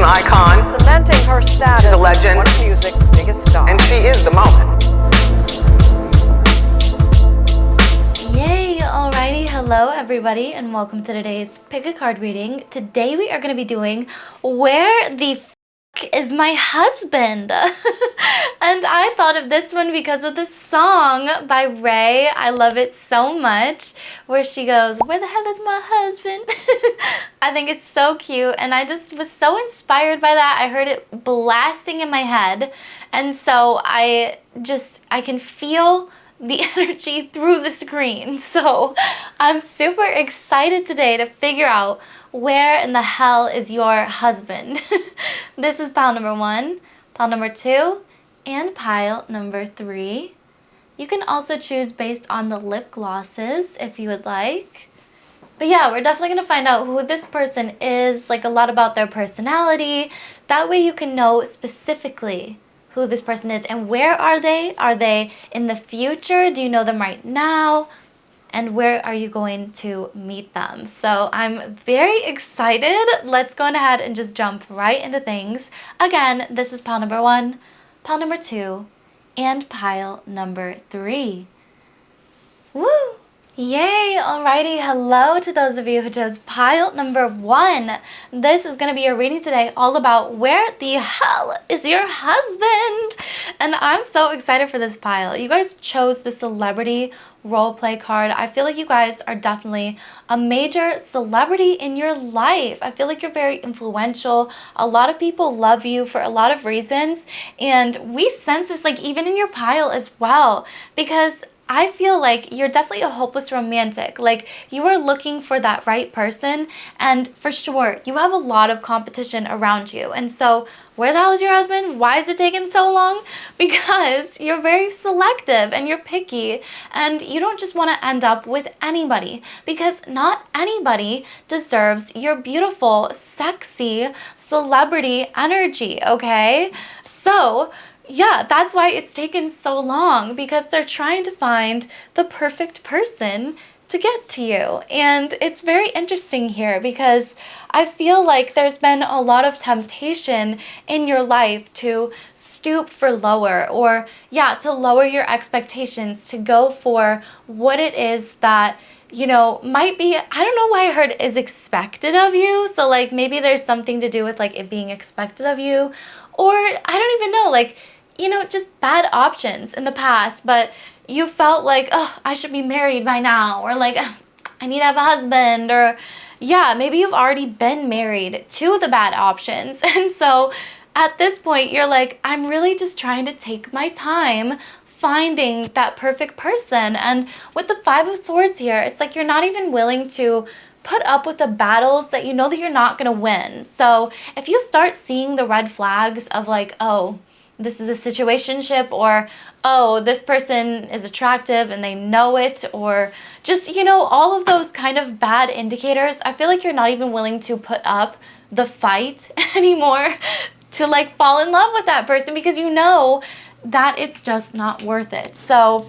an icon. Cementing her status She's a legend. as one of music's biggest stars. And she is the moment. Yay! Alrighty, hello everybody and welcome to today's pick a card reading. Today we are going to be doing Where the F is My Husband? And I thought of this one because of the song by RAYE. I love it so much, where she goes, "Where the hell is my husband?" I think it's so cute and I just was so inspired by that. I heard it blasting in my head and so I can feel the energy through the screen. So I'm super excited today to figure out where in the hell is your husband. This is pile number 1, pile number 2, and pile number 3. You can also choose based on the lip glosses if you would like. But yeah, we're definitely going to find out who this person is, like a lot about their personality. That way you can know specifically who this person is and where are they? Are they in the future? Do you know them right now? And where are you going to meet them? So I'm very excited. Let's go ahead and just jump right into things. Again, this is pile number 1, pile number 2, and pile number 3. Woo! Yay! Alrighty, hello to those of you who chose pile number 1. This is going to be your reading today all about where the hell is your husband? And I'm so excited for this pile. You guys chose the celebrity roleplay card. I feel like you guys are definitely a major celebrity in your life. I feel like you're very influential. A lot of people love you for a lot of reasons. And we sense this like even in your pile as well, because I feel like you're definitely a hopeless romantic. Like you are looking for that right person, and for sure you have a lot of competition around you. And so where the hell is your husband? Why is it taking so long? Because you're very selective and you're picky and you don't just want to end up with anybody, because not anybody deserves your beautiful, sexy celebrity energy, okay? So yeah, that's why it's taken so long, because they're trying to find the perfect person to get to you. And it's very interesting here because I feel like there's been a lot of temptation in your life to stoop for lower, or yeah, to lower your expectations, to go for what it is that, you know, might be, I don't know why I heard is expected of you. So like maybe there's something to do with like it being expected of you, or I don't even know, like, you know, just bad options in the past, but you felt like, oh, I should be married by now, or like, I need to have a husband, or yeah, maybe you've already been married to the bad options. And so at this point, you're like, I'm really just trying to take my time finding that perfect person. And with the 5 of Swords here, it's like you're not even willing to put up with the battles that you know that you're not going to win. So if you start seeing the red flags of like, oh, this is a situationship, or oh, this person is attractive and they know it, or just, you know, all of those kind of bad indicators, I feel like you're not even willing to put up the fight anymore to like fall in love with that person, because you know that it's just not worth it. So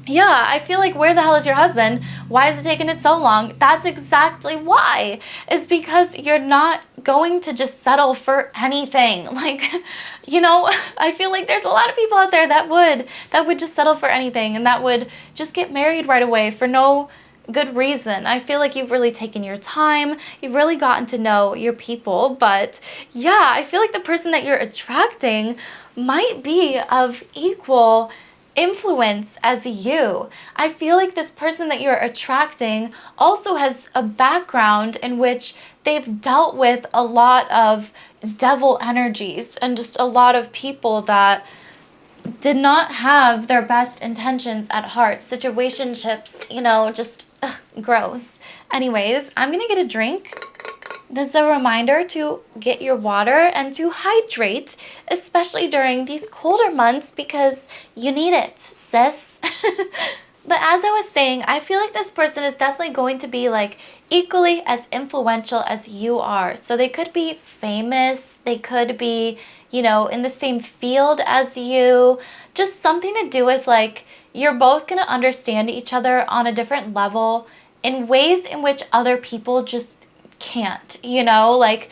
yeah, I feel like where the hell is your husband? Why is it taking it so long? That's exactly why. Is because you're not going to just settle for anything. Like, you know, I feel like there's a lot of people out there that would just settle for anything and that would just get married right away for no good reason. I feel like you've really taken your time. You've really gotten to know your people. But yeah, I feel like the person that you're attracting might be of equal influence as you. I feel like this person that you're attracting also has a background in which they've dealt with a lot of devil energies and just a lot of people that did not have their best intentions at heart. Situationships, you know, just gross. Anyways, I'm gonna get a drink. This is a reminder to get your water and to hydrate, especially during these colder months, because you need it, sis. But as I was saying, I feel like this person is definitely going to be like equally as influential as you are. So they could be famous, they could be, you know, in the same field as you, just something to do with like, you're both gonna understand each other on a different level in ways in which other people just can't, you know, like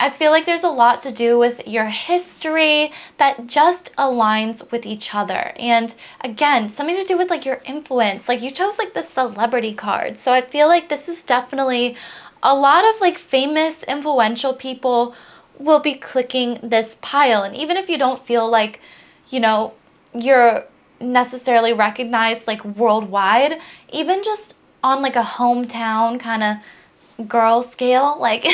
I feel like there's a lot to do with your history that just aligns with each other. And again, something to do with like your influence. Like you chose like the celebrity card. So I feel like this is definitely a lot of like famous, influential people will be clicking this pile. And even if you don't feel like, you know, you're necessarily recognized like worldwide, even just on like a hometown kind of girl scale, like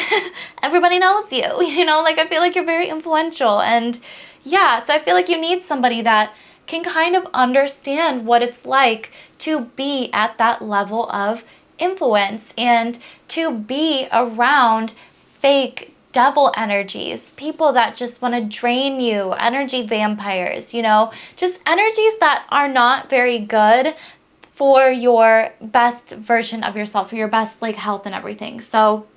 everybody knows you, you know, like I feel like you're very influential. And yeah, so I feel like you need somebody that can kind of understand what it's like to be at that level of influence and to be around fake devil energies, people that just want to drain you, energy vampires, you know, just energies that are not very good for your best version of yourself, for your best like health and everything. So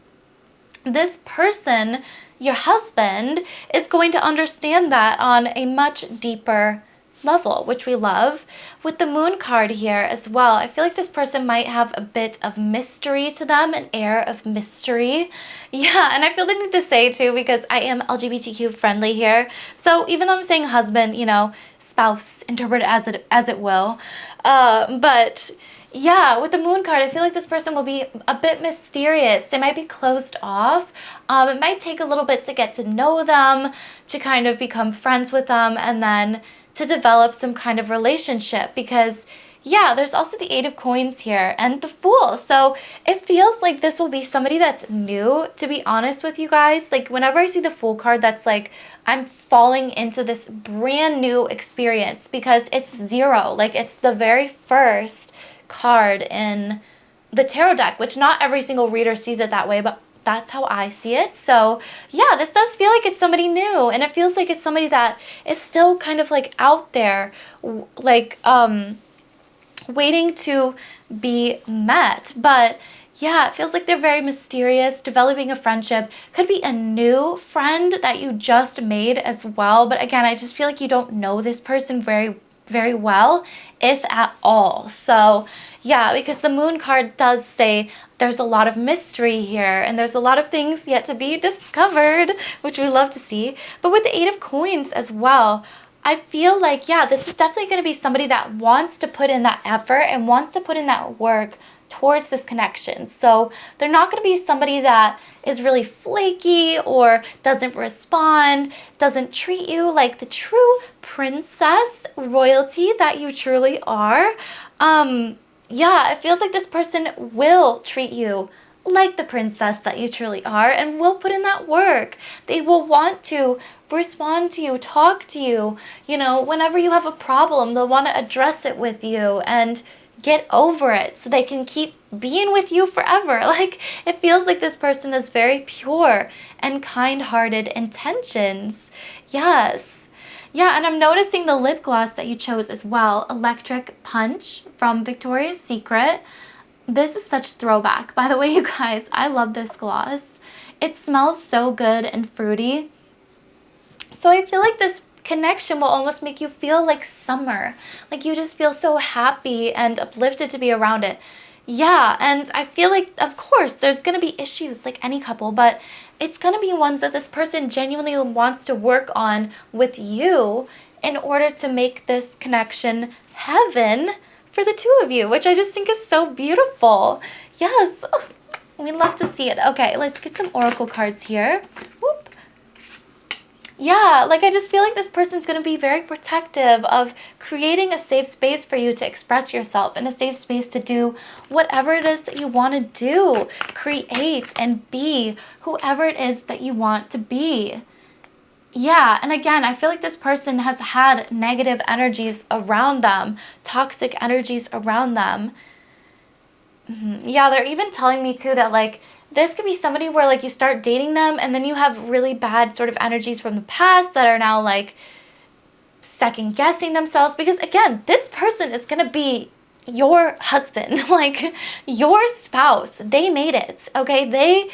this person, your husband, is going to understand that on a much deeper level, which we love. With the moon card here as well, I feel like this person might have a bit of mystery to them, an air of mystery. Yeah, and I feel the need to say too, because I am LGBTQ friendly here. So even though I'm saying husband, you know, spouse, interpret it as it will. But yeah, with the moon card, I feel like this person will be a bit mysterious. They might be closed off. It might take a little bit to get to know them, to kind of become friends with them, and then to develop some kind of relationship. Because yeah, there's also the 8 of Coins here and the Fool. So it feels like this will be somebody that's new, to be honest with you guys. Like whenever I see the Fool card, that's like I'm falling into this brand new experience, because it's 0. Like it's the very first card in the tarot deck, which not every single reader sees it that way, but that's how I see it. So yeah, this does feel like it's somebody new, and it feels like it's somebody that is still kind of like out there, like waiting to be met. But yeah, it feels like they're very mysterious, developing a friendship. Could be a new friend that you just made as well. But again, I just feel like you don't know this person very well, if at all. So yeah, because the moon card does say there's a lot of mystery here and there's a lot of things yet to be discovered, which we love to see. But with the 8 of Coins as well, I feel like, yeah, this is definitely going to be somebody that wants to put in that effort and wants to put in that work towards this connection. So they're not going to be somebody that is really flaky or doesn't respond, doesn't treat you like the true princess royalty that you truly are. Yeah, it feels like this person will treat you like the princess that you truly are and will put in that work. They will want to respond to you, talk to you, you know, whenever you have a problem, they'll want to address it with you and get over it so they can keep being with you forever. Like, it feels like this person has very pure and kind-hearted intentions. Yes. Yeah, and I'm noticing the lip gloss that you chose as well, Electric Punch from Victoria's Secret. This is such throwback. By the way, you guys, I love this gloss. It smells so good and fruity. So I feel like this connection will almost make you feel like summer. Like you just feel so happy and uplifted to be around it. Yeah, and I feel like, of course, there's going to be issues like any couple, but it's going to be ones that this person genuinely wants to work on with you in order to make this connection heaven for the two of you, which I just think is so beautiful. Yes, we love to see it. Okay, let's get some oracle cards here. Whoop. Yeah, like I just feel like this person's going to be very protective of creating a safe space for you to express yourself and a safe space to do whatever it is that you want to do. Create and be whoever it is that you want to be. Yeah, and again, I feel like this person has had negative energies around them, toxic energies around them. Yeah, they're even telling me too that like this could be somebody where like you start dating them and then you have really bad sort of energies from the past that are now like second guessing themselves, because again, this person is going to be your husband, like your spouse. They made it, okay? They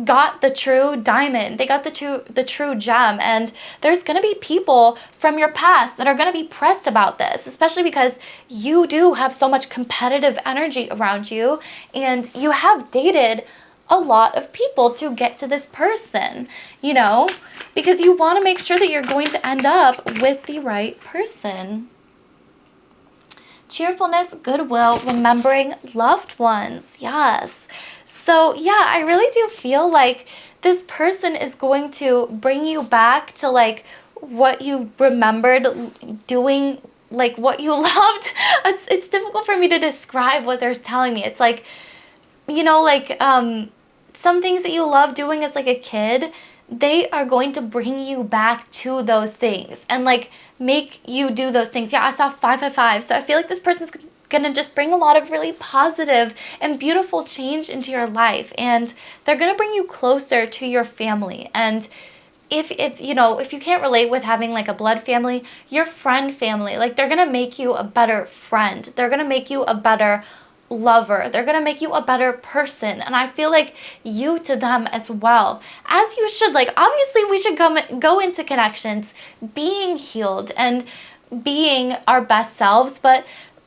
got the true diamond. They got the true gem, and there's going to be people from your past that are going to be pressed about this, especially because you do have so much competitive energy around you, and you have dated a lot of people to get to this person, you know, because you want to make sure that you're going to end up with the right person. Cheerfulness, goodwill, remembering loved ones. Yes. So yeah, I really do feel like this person is going to bring you back to like what you remembered doing, like what you loved. It's difficult for me to describe what they're telling me. It's like, you know, like some things that you love doing as like a kid, they are going to bring you back to those things and like make you do those things. Yeah, I saw 555. So I feel like this person's gonna just bring a lot of really positive and beautiful change into your life, and they're gonna bring you closer to your family. And if you know, if you can't relate with having like a blood family, your friend family, like they're gonna make you a better friend. They're gonna make you a better lover. They're gonna make you a better person. And I feel like you to them as well, as you should. Like obviously we should go into connections being healed and being our best selves, but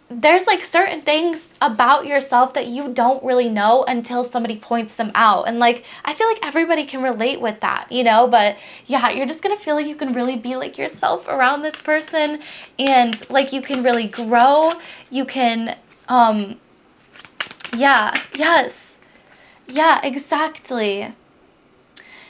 there's like certain things about yourself that you don't really know until somebody points them out. And like I feel like everybody can relate with that, you know. But yeah, you're just gonna feel like you can really be like yourself around this person, and like you can really grow. You can yeah, yes. Yeah, exactly.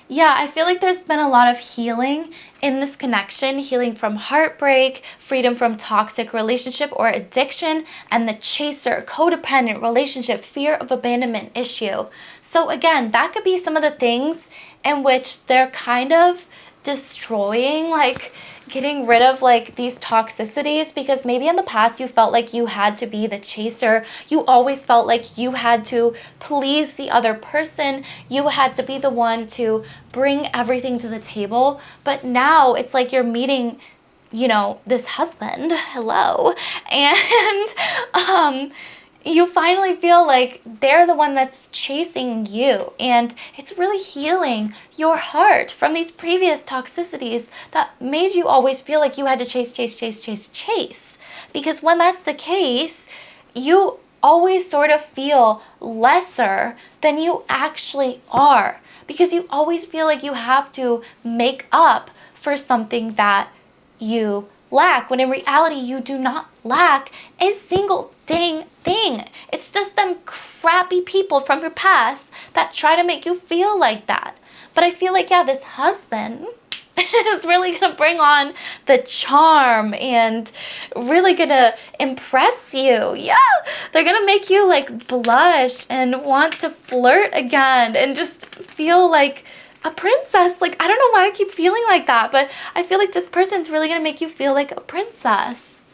Yeah, I feel like there's been a lot of healing in this connection, healing from heartbreak, freedom from toxic relationship or addiction, and the chaser, codependent relationship, fear of abandonment issue. So again, that could be some of the things in which they're kind of destroying, like getting rid of like these toxicities, because maybe in the past you felt like you had to be the chaser. You always felt like you had to please the other person. You had to be the one to bring everything to the table. But now it's like you're meeting, you know, this husband, hello, and you finally feel like they're the one that's chasing you, and it's really healing your heart from these previous toxicities that made you always feel like you had to chase. Because when that's the case, you always sort of feel lesser than you actually are, because you always feel like you have to make up for something that you lack, when in reality you do not lack a single dang thing. It's just them crappy people from your past that try to make you feel like that. But I feel like, yeah, this husband is really gonna bring on the charm and really gonna impress you. Yeah, they're gonna make you like blush and want to flirt again and just feel like a princess. Like, I don't know why I keep feeling like that, but I feel like this person's really gonna make you feel like a princess.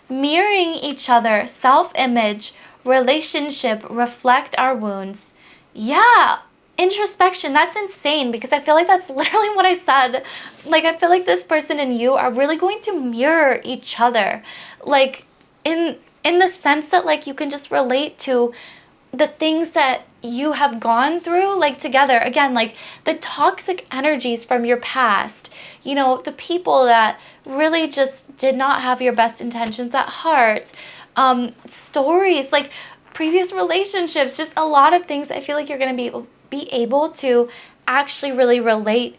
Mirroring each other, self-image, relationship, reflect our wounds. Yeah, introspection, that's insane, because I feel like that's literally what I said. Like, I feel like this person and you are really going to mirror each other. Like, in the sense that, like, you can just relate to the things that you have gone through, like, together. Again, like, the toxic energies from your past, you know, the people that really just did not have your best intentions at heart, stories, like, previous relationships, just a lot of things I feel like you're going to be able to actually really relate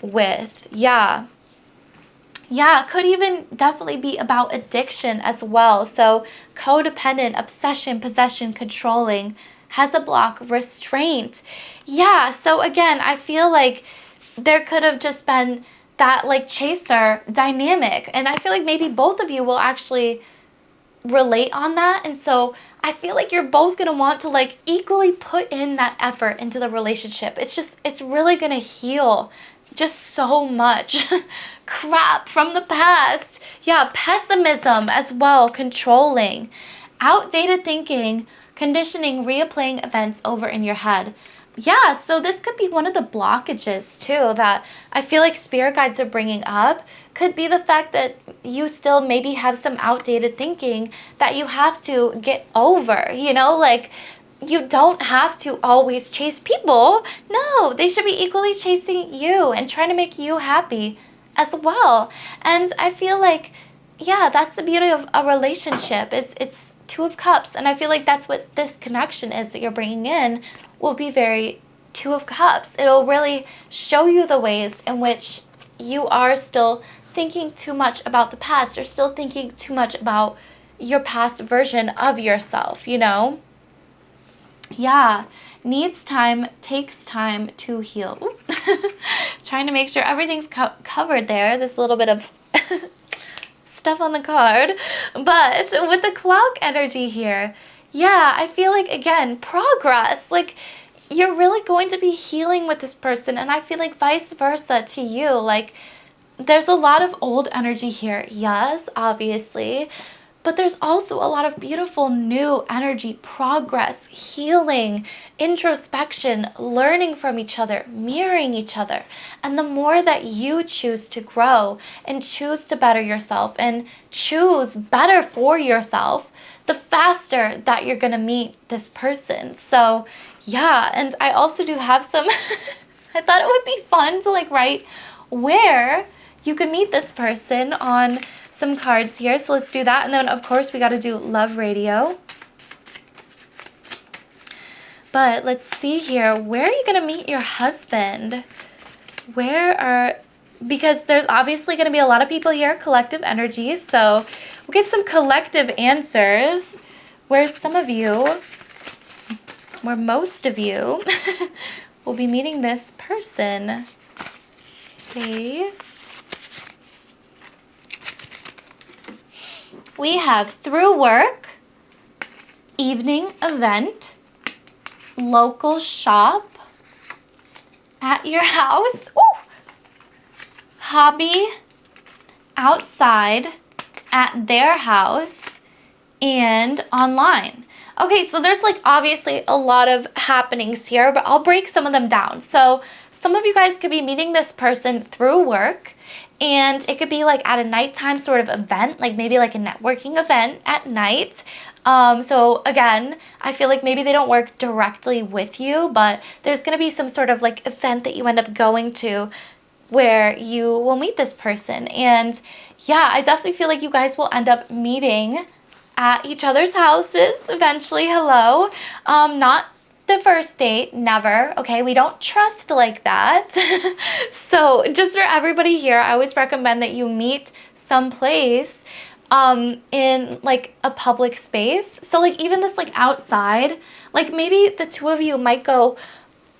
with. Yeah. Yeah, could even definitely be about addiction as well. So codependent, obsession, possession, controlling, has a block, restraint. Yeah, so again, I feel like there could have just been that like chaser dynamic. And I feel like maybe both of you will actually relate on that. And so I feel like you're both going to want to like equally put in that effort into the relationship. It's really going to heal just so much crap from the past. Yeah, pessimism as well, controlling, outdated thinking, conditioning, replaying events over in your head. Yeah, so this could be one of the blockages too that I feel like spirit guides are bringing up. Could be the fact that you still maybe have some outdated thinking that you have to get over, you know, like you don't have to always chase people. No, they should be equally chasing you and trying to make you happy as well. And I feel like, yeah, that's the beauty of a relationship, is it's Two of Cups. And I feel like that's what this connection is that you're bringing in will be very Two of Cups. It'll really show you the ways in which you are still thinking too much about the past, or still thinking too much about your past version of yourself, you know? Yeah, needs time, takes time to heal. Trying to make sure everything's covered there. This little bit of stuff on the card. But with the clock energy here, yeah, I feel like, again, progress. Like, you're really going to be healing with this person, and I feel like vice versa to you. Like, there's a lot of old energy here, yes, obviously, but there's also a lot of beautiful new energy, progress, healing, introspection, learning from each other, mirroring each other. And the more that you choose to grow and choose to better yourself and choose better for yourself, the faster that you're going to meet this person. So yeah, and I also do have some, I thought it would be fun to like write where you can meet this person on some cards here. So let's do that. And then of course we got to do love radio. But let's see here. Where are you going to meet your husband? Because there's obviously going to be a lot of people here, collective energies. So we'll get some collective answers where most of you will be meeting this person. Okay. We have through work, evening event, local shop, at your house, ooh, hobby, outside, at their house, and online. Okay, so there's like obviously a lot of happenings here, but I'll break some of them down. So some of you guys could be meeting this person through work, and it could be like at a nighttime sort of event, like maybe like a networking event at night. So again, I feel like maybe they don't work directly with you, but there's gonna be some sort of like event that you end up going to where you will meet this person. And yeah, I definitely feel like you guys will end up meeting at each other's houses eventually. Hello. Not the first date, never. Okay, we don't trust like that. So just for everybody here, I always recommend that you meet someplace in like a public space. So like even this like outside, like maybe the two of you might go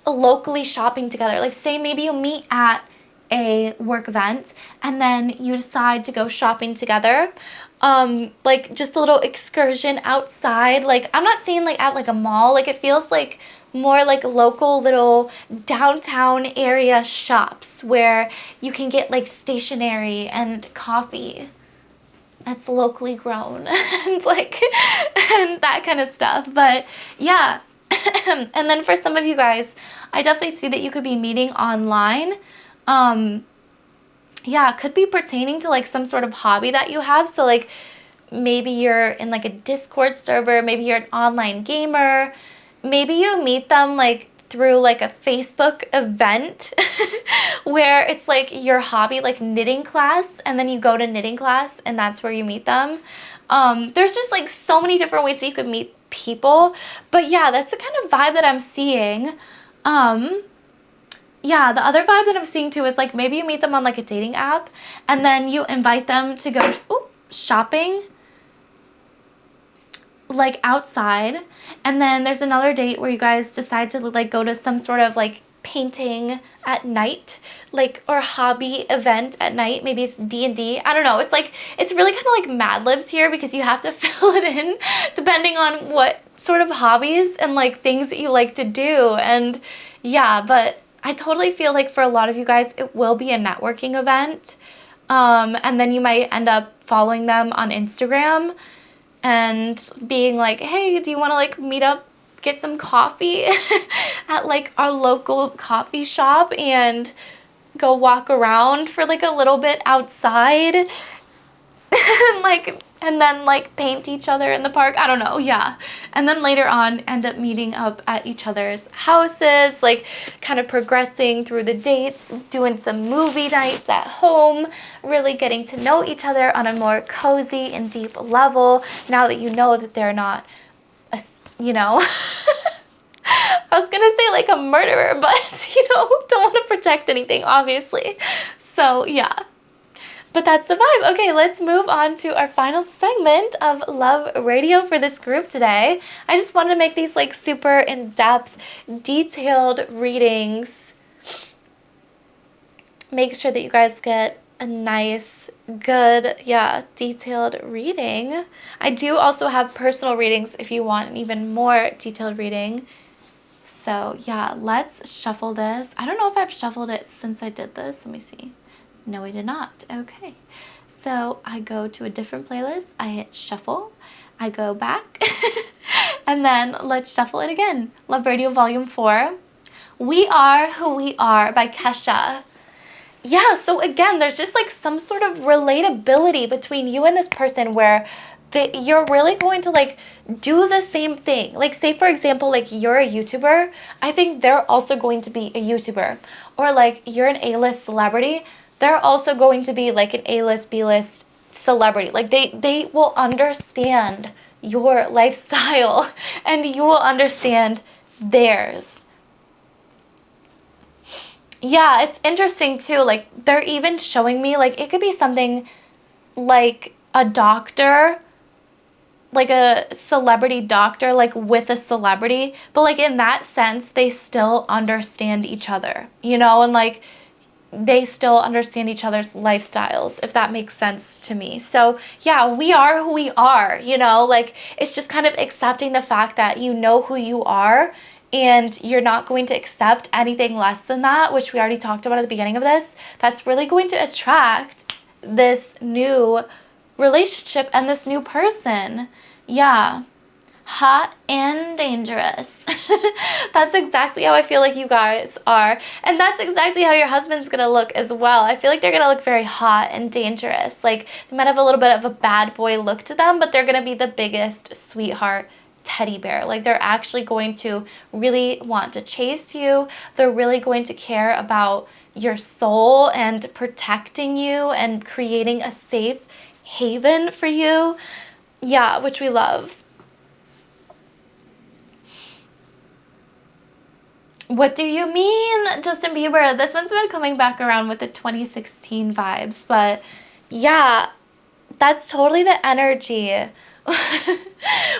locally shopping together. Like say maybe you meet at a work event and then you decide to go shopping together. Like just a little excursion outside. Like I'm not saying like at like a mall, like it feels like more like local little downtown area shops where you can get like stationery and coffee that's locally grown and like and that kind of stuff. But yeah. And then for some of you guys, I definitely see that you could be meeting online. Yeah, it could be pertaining to like some sort of hobby that you have. So like maybe you're in like a Discord server, maybe you're an online gamer, maybe you meet them like through like a Facebook event where it's like your hobby, like knitting class, and then you go to knitting class and that's where you meet them. There's just like so many different ways that you could meet people. But yeah, that's the kind of vibe that I'm seeing. Yeah, the other vibe that I'm seeing too is like maybe you meet them on like a dating app and then you invite them to go shopping like outside, and then there's another date where you guys decide to like go to some sort of like painting at night, like, or hobby event at night. Maybe it's D&D. I don't know. It's like, it's really kind of like Mad Libs here because you have to fill it in depending on what sort of hobbies and like things that you like to do. And yeah, but I totally feel like for a lot of you guys, it will be a networking event. And then you might end up following them on Instagram and being like, hey, do you want to like meet up, get some coffee at like our local coffee shop and go walk around for like a little bit outside and then like paint each other in the park. I don't know. Yeah. And then later on end up meeting up at each other's houses, like kind of progressing through the dates, doing some movie nights at home, really getting to know each other on a more cozy and deep level now that you know that they're not, you know, I was gonna say like a murderer, but don't want to protect anything, obviously. So yeah. But that's the vibe. Okay, let's move on to our final segment of Love Radio for this group today. I just wanted to make these like super in-depth, detailed readings. Make sure that you guys get a nice, good, detailed reading. I do also have personal readings if you want an even more detailed reading. So yeah, let's shuffle this. I don't know if I've shuffled it since I did this. Let me see. No, I did not. Okay. So I go to a different playlist. I hit shuffle. I go back. And then let's shuffle it again. Love Radio Volume 4. We Are Who We Are by Kesha. Yeah, so again, there's just like some sort of relatability between you and this person where you're really going to like do the same thing. Like say for example, like you're a YouTuber. I think they're also going to be a YouTuber. Or like you're an A-list celebrity. They're also going to be like an A-list, B-list celebrity. Like they will understand your lifestyle and you will understand theirs. Yeah, it's interesting too. Like they're even showing me like it could be something like a doctor, like a celebrity doctor, like with a celebrity. But like in that sense, they still understand each other, and like they still understand each other's lifestyles, if that makes sense to me. So yeah, we are who we are, like it's just kind of accepting the fact that you know who you are and you're not going to accept anything less than that, which we already talked about at the beginning of this. That's really going to attract this new relationship and this new person. Yeah. Hot and dangerous. That's exactly how I feel like you guys are. And that's exactly how your husband's gonna look as well. I feel like they're gonna look very hot and dangerous. Like they might have a little bit of a bad boy look to them, but they're gonna be the biggest sweetheart teddy bear. Like they're actually going to really want to chase you. They're really going to care about your soul and protecting you and creating a safe haven for you. Yeah, which we love. What do you mean, Justin Bieber? This one's been coming back around with the 2016 vibes, but yeah, that's totally the energy.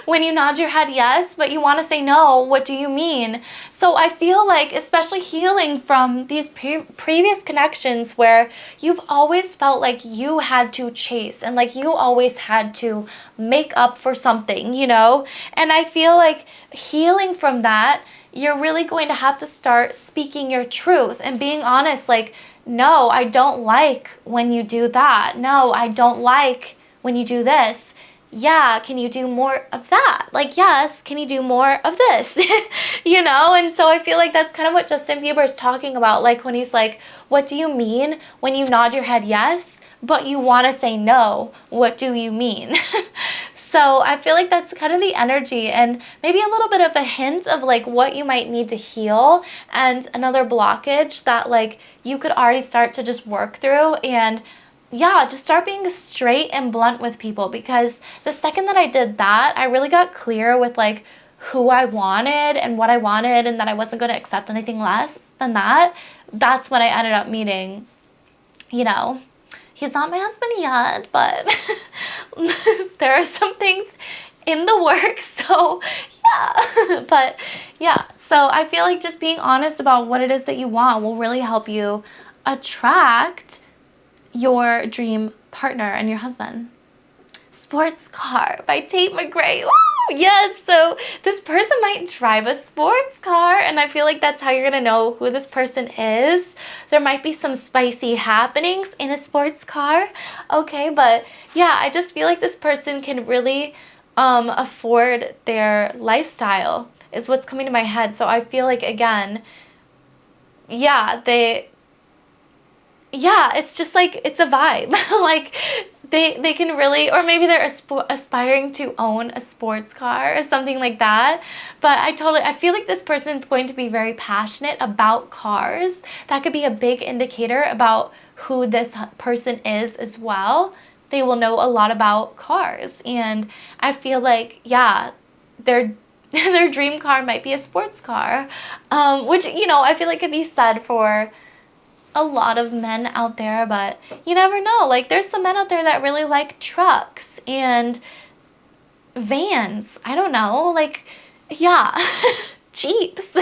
When you nod your head yes, but you want to say no, what do you mean? So I feel like, especially healing from these previous connections where you've always felt like you had to chase and like you always had to make up for something, And I feel like healing from that, you're really going to have to start speaking your truth and being honest, like, no, I don't like when you do that. No, I don't like when you do this. Yeah, can you do more of that? Like, yes, can you do more of this? And so I feel like that's kind of what Justin Bieber is talking about. Like when he's like, what do you mean when you nod your head yes, but you want to say no? What do you mean? So I feel like that's kind of the energy and maybe a little bit of a hint of like what you might need to heal and another blockage that like you could already start to just work through and yeah, just start being straight and blunt with people, because the second that I did that, I really got clear with like who I wanted and what I wanted and that I wasn't going to accept anything less than that. That's when I ended up meeting, he's not my husband yet, but there are some things in the works. So yeah, but yeah, so I feel like just being honest about what it is that you want will really help you attract your dream partner and your husband. Sports Car by Tate McRae. Woo! Yes, so this person might drive a sports car, and I feel like that's how you're gonna know who this person is. There might be some spicy happenings in a sports car, okay, but yeah, I just feel like this person can really afford their lifestyle is what's coming to my head. So I feel like, again, yeah, it's just like, it's a vibe. Like, they can really, or maybe they're aspiring to own a sports car or something like that. But I feel like this person's going to be very passionate about cars. That could be a big indicator about who this person is as well. They will know a lot about cars. And I feel like, yeah, they're their dream car might be a sports car, which, you know, I feel like could be said for a lot of men out there, but you never know. Like, there's some men out there that really like trucks and vans. I don't know, like, yeah, Jeeps.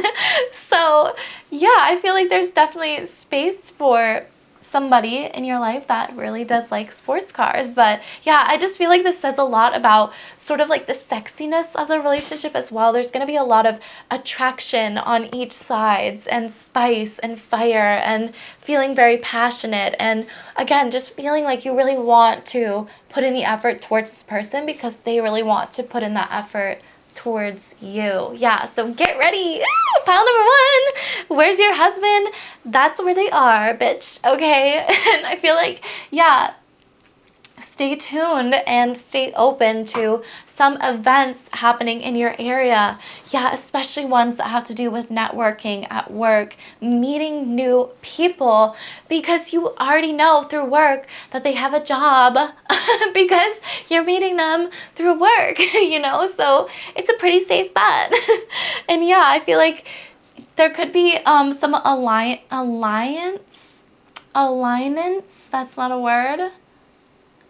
So yeah, I feel like there's definitely space for somebody in your life that really does like sports cars. But yeah, I just feel like this says a lot about sort of like the sexiness of the relationship as well. There's going to be a lot of attraction on each sides, and spice and fire, and feeling very passionate, and again, just feeling like you really want to put in the effort towards this person because they really want to put in that effort towards you. Yeah, so get ready. Pile number one, where's your husband? That's where they are, bitch. Okay. And I feel like, yeah, stay tuned and stay open to some events happening in your area. Yeah, especially ones that have to do with networking at work, meeting new people, because you already know through work that they have a job because you're meeting them through work, you know? So it's a pretty safe bet. And yeah, I feel like there could be some alignance, that's not a word,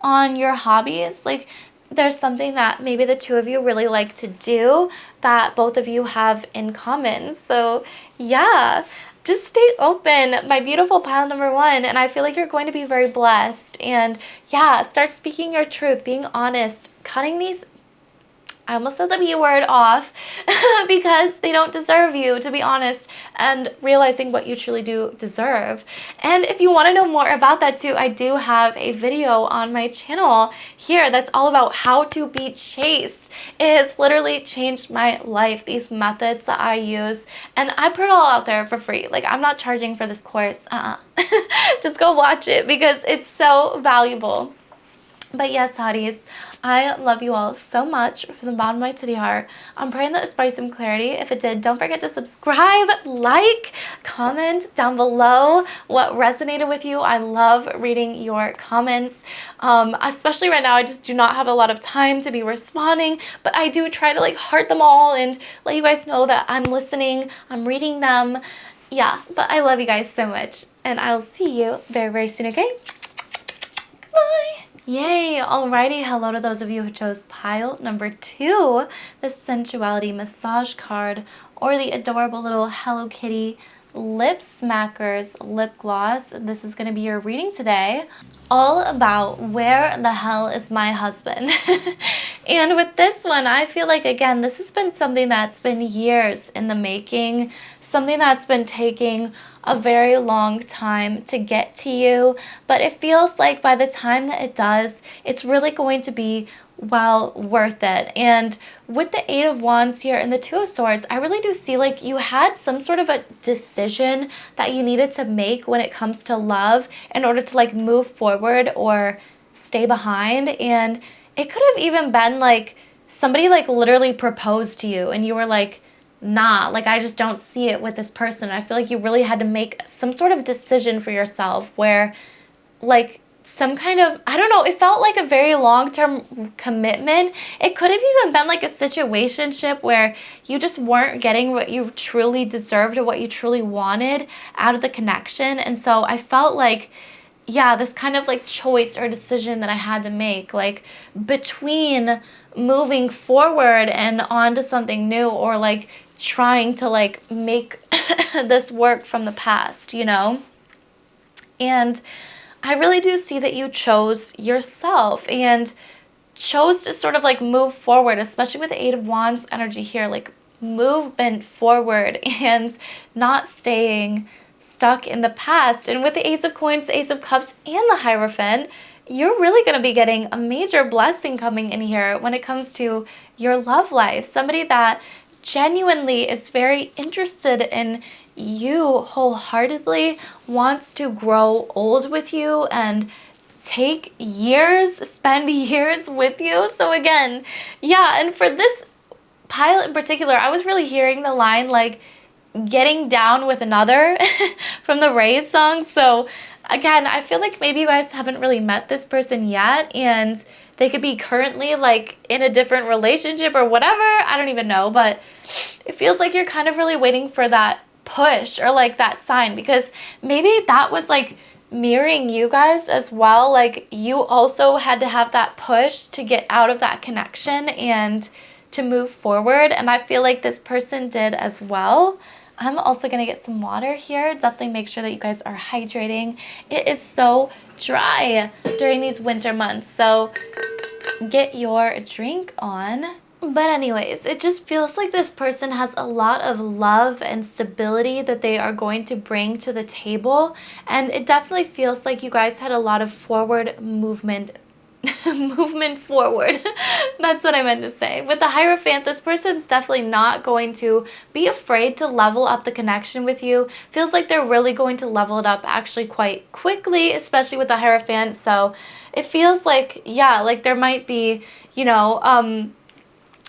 on your hobbies. Like, there's something that maybe the two of you really like to do that both of you have in common. So yeah, just stay open, my beautiful pile number one, and I feel like you're going to be very blessed. And yeah, start speaking your truth, being honest, cutting these, I almost said the B word, off because they don't deserve you, to be honest, and realizing what you truly do deserve. And if you want to know more about that too, I do have a video on my channel here that's all about how to be chaste. It has literally changed my life, these methods that I use, and I put it all out there for free. Like, I'm not charging for this course. Just go watch it because it's so valuable. But yes, hotties, I love you all so much from the bottom of my titty heart. I'm praying that it sparked some clarity. If it did, don't forget to subscribe, like, comment down below what resonated with you. I love reading your comments. Especially right now, I just do not have a lot of time to be responding, but I do try to like heart them all and let you guys know that I'm listening, I'm reading them. Yeah, but I love you guys so much, and I'll see you very, very soon, okay? Bye! Yay! Alrighty, hello to those of you who chose pile number two, the sensuality massage card, or the adorable little Hello Kitty lip smackers lip gloss. This is going to be your reading today, all about where the hell is my husband. And with this one, I feel like, again, this has been something that's been years in the making, something that's been taking a very long time to get to you, but it feels like by the time that it does, it's really going to be well worth it. And with the Eight of Wands here and the Two of Swords, I really do see like you had some sort of a decision that you needed to make when it comes to love in order to like move forward or stay behind. And it could have even been like somebody like literally proposed to you and you were like, nah, like I just don't see it with this person. I feel like you really had to make some sort of decision for yourself where like some kind of, I don't know, it felt like a very long-term commitment. It could have even been like a situationship where you just weren't getting what you truly deserved or what you truly wanted out of the connection. And so I felt like, yeah, this kind of like choice or decision that I had to make, like between moving forward and on to something new or like trying to like make this work from the past, you know? And I really do see that you chose yourself and chose to sort of like move forward, especially with the Eight of Wands energy here, like movement forward and not staying stuck in the past. And with the Ace of Coins, Ace of Cups, and the Hierophant, you're really going to be getting a major blessing coming in here when it comes to your love life. Somebody that genuinely is very interested in you wholeheartedly, wants to grow old with you and take years, spend years with you. So again, yeah, and for this pilot in particular, I was really hearing the line like getting down with another from the RAYE song. So again, I feel like maybe you guys haven't really met this person yet and they could be currently like in a different relationship or whatever. I don't even know, but it feels like you're kind of really waiting for that push or like that sign, because maybe that was like mirroring you guys as well. Like you also had to have that push to get out of that connection and to move forward. And I feel like this person did as well. I'm also going to get some water here. Definitely make sure that you guys are hydrating. It is so dry during these winter months, so get your drink on. But anyways, it just feels like this person has a lot of love and stability that they are going to bring to the table. And it definitely feels like you guys had a lot of forward movement forward. That's what I meant to say. With the Hierophant, this person's definitely not going to be afraid to level up the connection with you. Feels like they're really going to level it up actually quite quickly, especially with the Hierophant. So it feels like, yeah, like there might be, you know,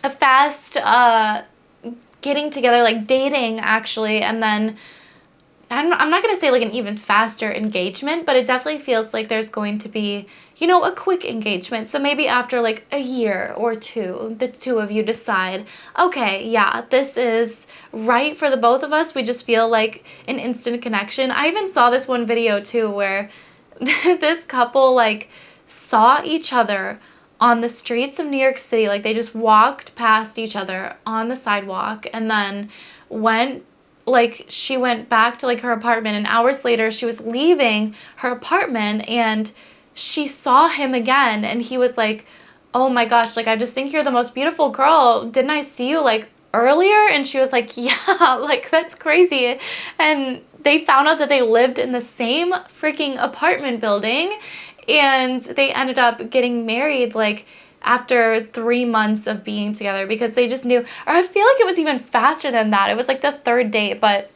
a fast getting together, like dating actually, and then I'm not going to say like an even faster engagement, but it definitely feels like there's going to be, you know, a quick engagement. So maybe after like a year or two, the two of you decide, okay, yeah, this is right for the both of us. We just feel like an instant connection. I even saw this one video too where this couple like saw each other on the streets of New York City. Like they just walked past each other on the sidewalk and then she went back to like her apartment, and hours later she was leaving her apartment and she saw him again, and he was like, oh my gosh, like I just think you're the most beautiful girl. Didn't I see you like earlier? And she was like, yeah, like that's crazy. And they found out that they lived in the same freaking apartment building, and they ended up getting married like after 3 months of being together, because they just knew, or I feel like it was even faster than that. It was like the third date. But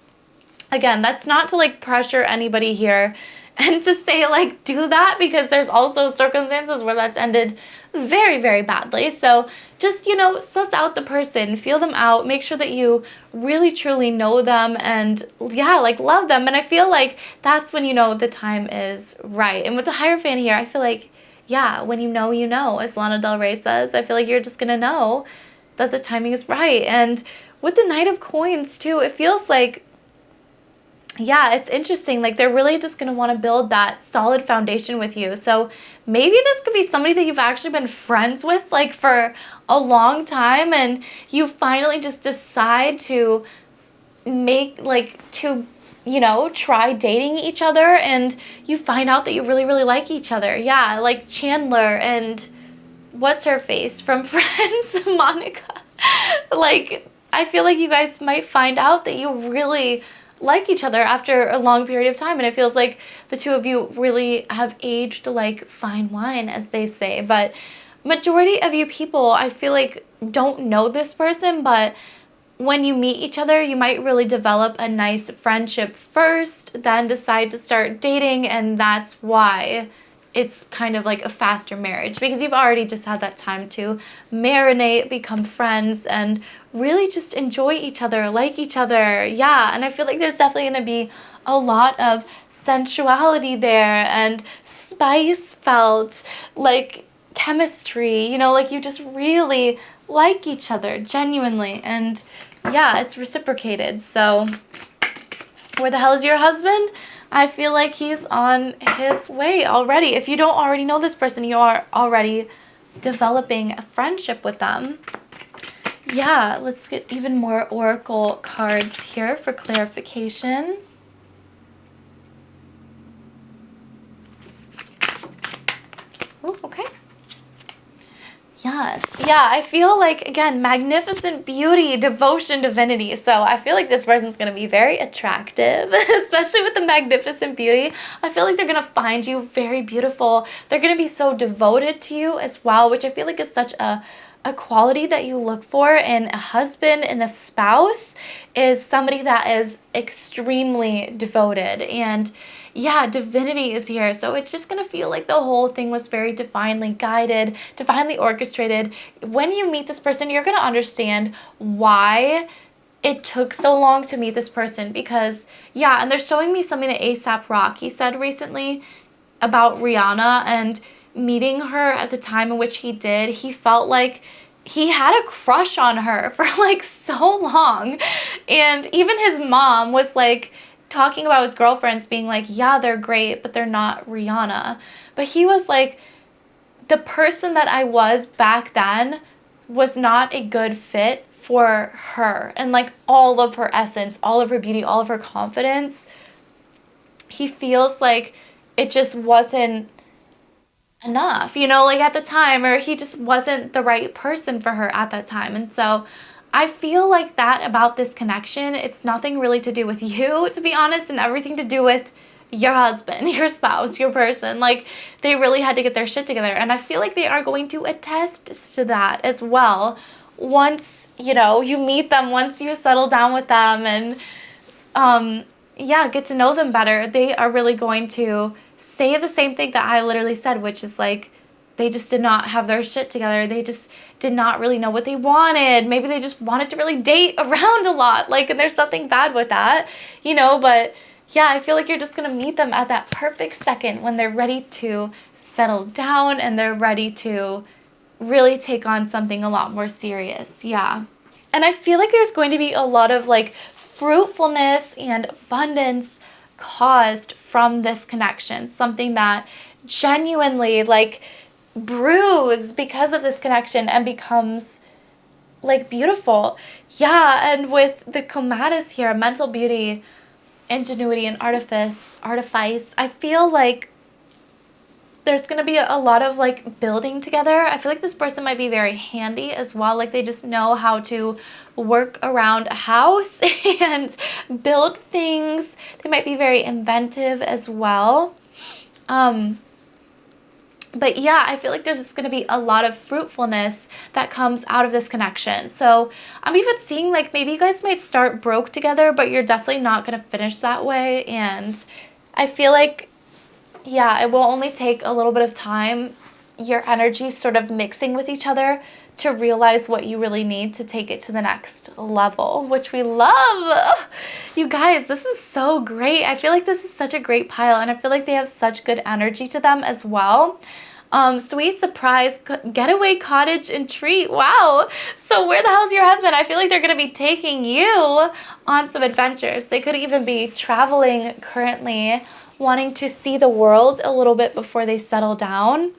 again, that's not to like pressure anybody here and to say like do that, because there's also circumstances where that's ended very, very badly. So just, you know, suss out the person, feel them out, make sure that you really truly know them and yeah, like love them. And I feel like that's when you know the time is right. And with the Hierophant here, I feel like, yeah, when you know, as Lana Del Rey says, I feel like you're just gonna know that the timing is right. And with the Knight of Coins too, it feels like, yeah, it's interesting. Like they're really just going to want to build that solid foundation with you. So maybe this could be somebody that you've actually been friends with like for a long time, and you finally just decide to you know, try dating each other, and you find out that you really, really like each other. Yeah, like Chandler and what's her face from Friends, Monica. Like I feel like you guys might find out that you really like each other after a long period of time, and it feels like the two of you really have aged like fine wine, as they say. But majority of you people, I feel like, don't know this person, but when you meet each other, you might really develop a nice friendship first, then decide to start dating, and that's why it's kind of like a faster marriage, because you've already just had that time to marinate, become friends, and really just enjoy each other, like each other. Yeah, and I feel like there's definitely going to be a lot of sensuality there and spice felt, like chemistry, you know, like you just really like each other genuinely, and yeah, it's reciprocated. So where the hell is your husband? I feel like he's on his way already. If you don't already know this person, you are already developing a friendship with them. Yeah, let's get even more oracle cards here for clarification. Ooh, okay. Yes. Yeah, I feel like, again, magnificent beauty, devotion, divinity. So I feel like this person's going to be very attractive, especially with the magnificent beauty. I feel like they're going to find you very beautiful. They're going to be so devoted to you as well, which I feel like is such a quality that you look for in a husband and a spouse, is somebody that is extremely devoted. And yeah, divinity is here. So it's just going to feel like the whole thing was very divinely guided, divinely orchestrated. When you meet this person, you're going to understand why it took so long to meet this person, because and they're showing me something that A$AP Rocky said recently about Rihanna, and meeting her at the time in which he did, he felt like he had a crush on her for like so long. And even his mom was like talking about his girlfriends being like, yeah, they're great, but they're not Rihanna. But he was like, the person that I was back then was not a good fit for her. And like all of her essence, all of her beauty, all of her confidence, he feels like it just wasn't enough, you know, like at the time, or he just wasn't the right person for her at that time. And so I feel like that about this connection, it's nothing really to do with you, to be honest, and everything to do with your husband, your spouse, your person. Like, they really had to get their shit together. And I feel like they are going to attest to that as well once, you know, you meet them, once you settle down with them and yeah, get to know them better. They are really going to say the same thing that I literally said, which is like, they just did not have their shit together. They just did not really know what they wanted. Maybe they just wanted to really date around a lot. Like, and there's nothing bad with that, you know, but yeah, I feel like you're just going to meet them at that perfect second when they're ready to settle down and they're ready to really take on something a lot more serious. Yeah. And I feel like there's going to be a lot of like fruitfulness and abundance caused from this connection. Something that genuinely like brews because of this connection and becomes like beautiful. Yeah, and with the clematis here, mental beauty, ingenuity, and artifice, I feel like there's going to be a lot of like building together. I feel like this person might be very handy as well. Like, they just know how to work around a house and build things. They might be very inventive as well. But yeah, I feel like there's just going to be a lot of fruitfulness that comes out of this connection. So I'm even seeing like maybe you guys might start broke together, but you're definitely not going to finish that way. And I feel like, yeah, it will only take a little bit of time, your energy sort of mixing with each other, to realize what you really need to take it to the next level, which we love. You guys, this is so great. I feel like this is such a great pile, and I feel like they have such good energy to them as well. Sweet surprise getaway cottage and treat. Wow. So where the hell is your husband? I feel like they're going to be taking you on some adventures. They could even be traveling currently, wanting to see the world a little bit before they settle down.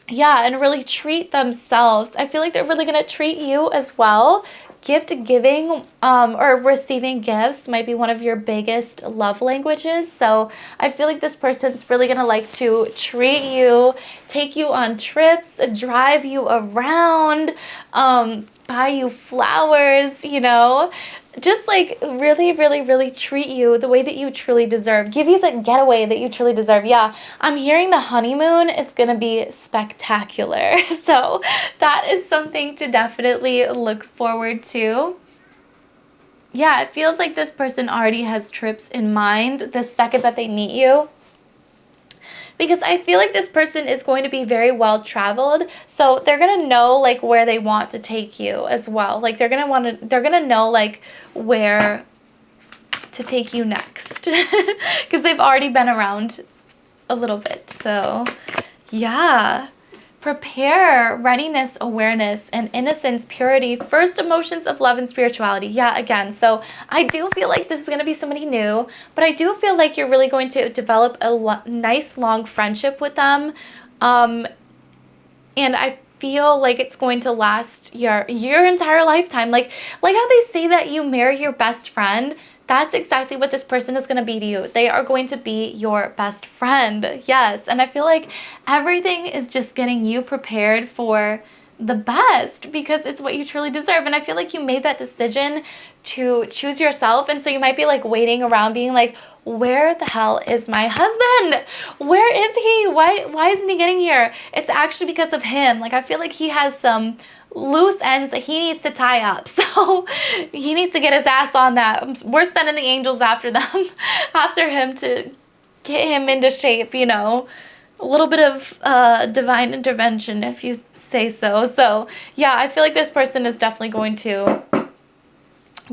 Yeah, and really treat themselves. I feel like they're really going to treat you as well. Gift giving or receiving gifts might be one of your biggest love languages. So I feel like this person's really going to like to treat you, take you on trips, drive you around, buy you flowers, you know, just like really, really, really treat you the way that you truly deserve. Give you the getaway that you truly deserve. Yeah, I'm hearing the honeymoon is going to be spectacular. So that is something to definitely look forward to. Yeah, it feels like this person already has trips in mind the second that they meet you. Because I feel like this person is going to be very well traveled, so they're gonna know like where they want to take you as well. Like they're gonna know like where to take you next, because they've already been around a little bit. So yeah. Prepare, readiness, awareness, and innocence, purity, first emotions of love and spirituality. Yeah, again, so I do feel like this is going to be somebody new, but I do feel like you're really going to develop a nice, long friendship with them. And I feel like it's going to last your entire lifetime. Like how they say that you marry your best friend, that's exactly what this person is going to be to you. They are going to be your best friend. Yes. And I feel like everything is just getting you prepared for the best because it's what you truly deserve. And I feel like you made that decision to choose yourself. And so you might be like waiting around being like, where the hell is my husband? Where is he? Why isn't he getting here? It's actually because of him. Like, I feel like he has some loose ends that he needs to tie up. So he needs to get his ass on that. We're sending the angels after them, after him to get him into shape, you know. A little bit of divine intervention, if you say so. So yeah, I feel like this person is definitely going to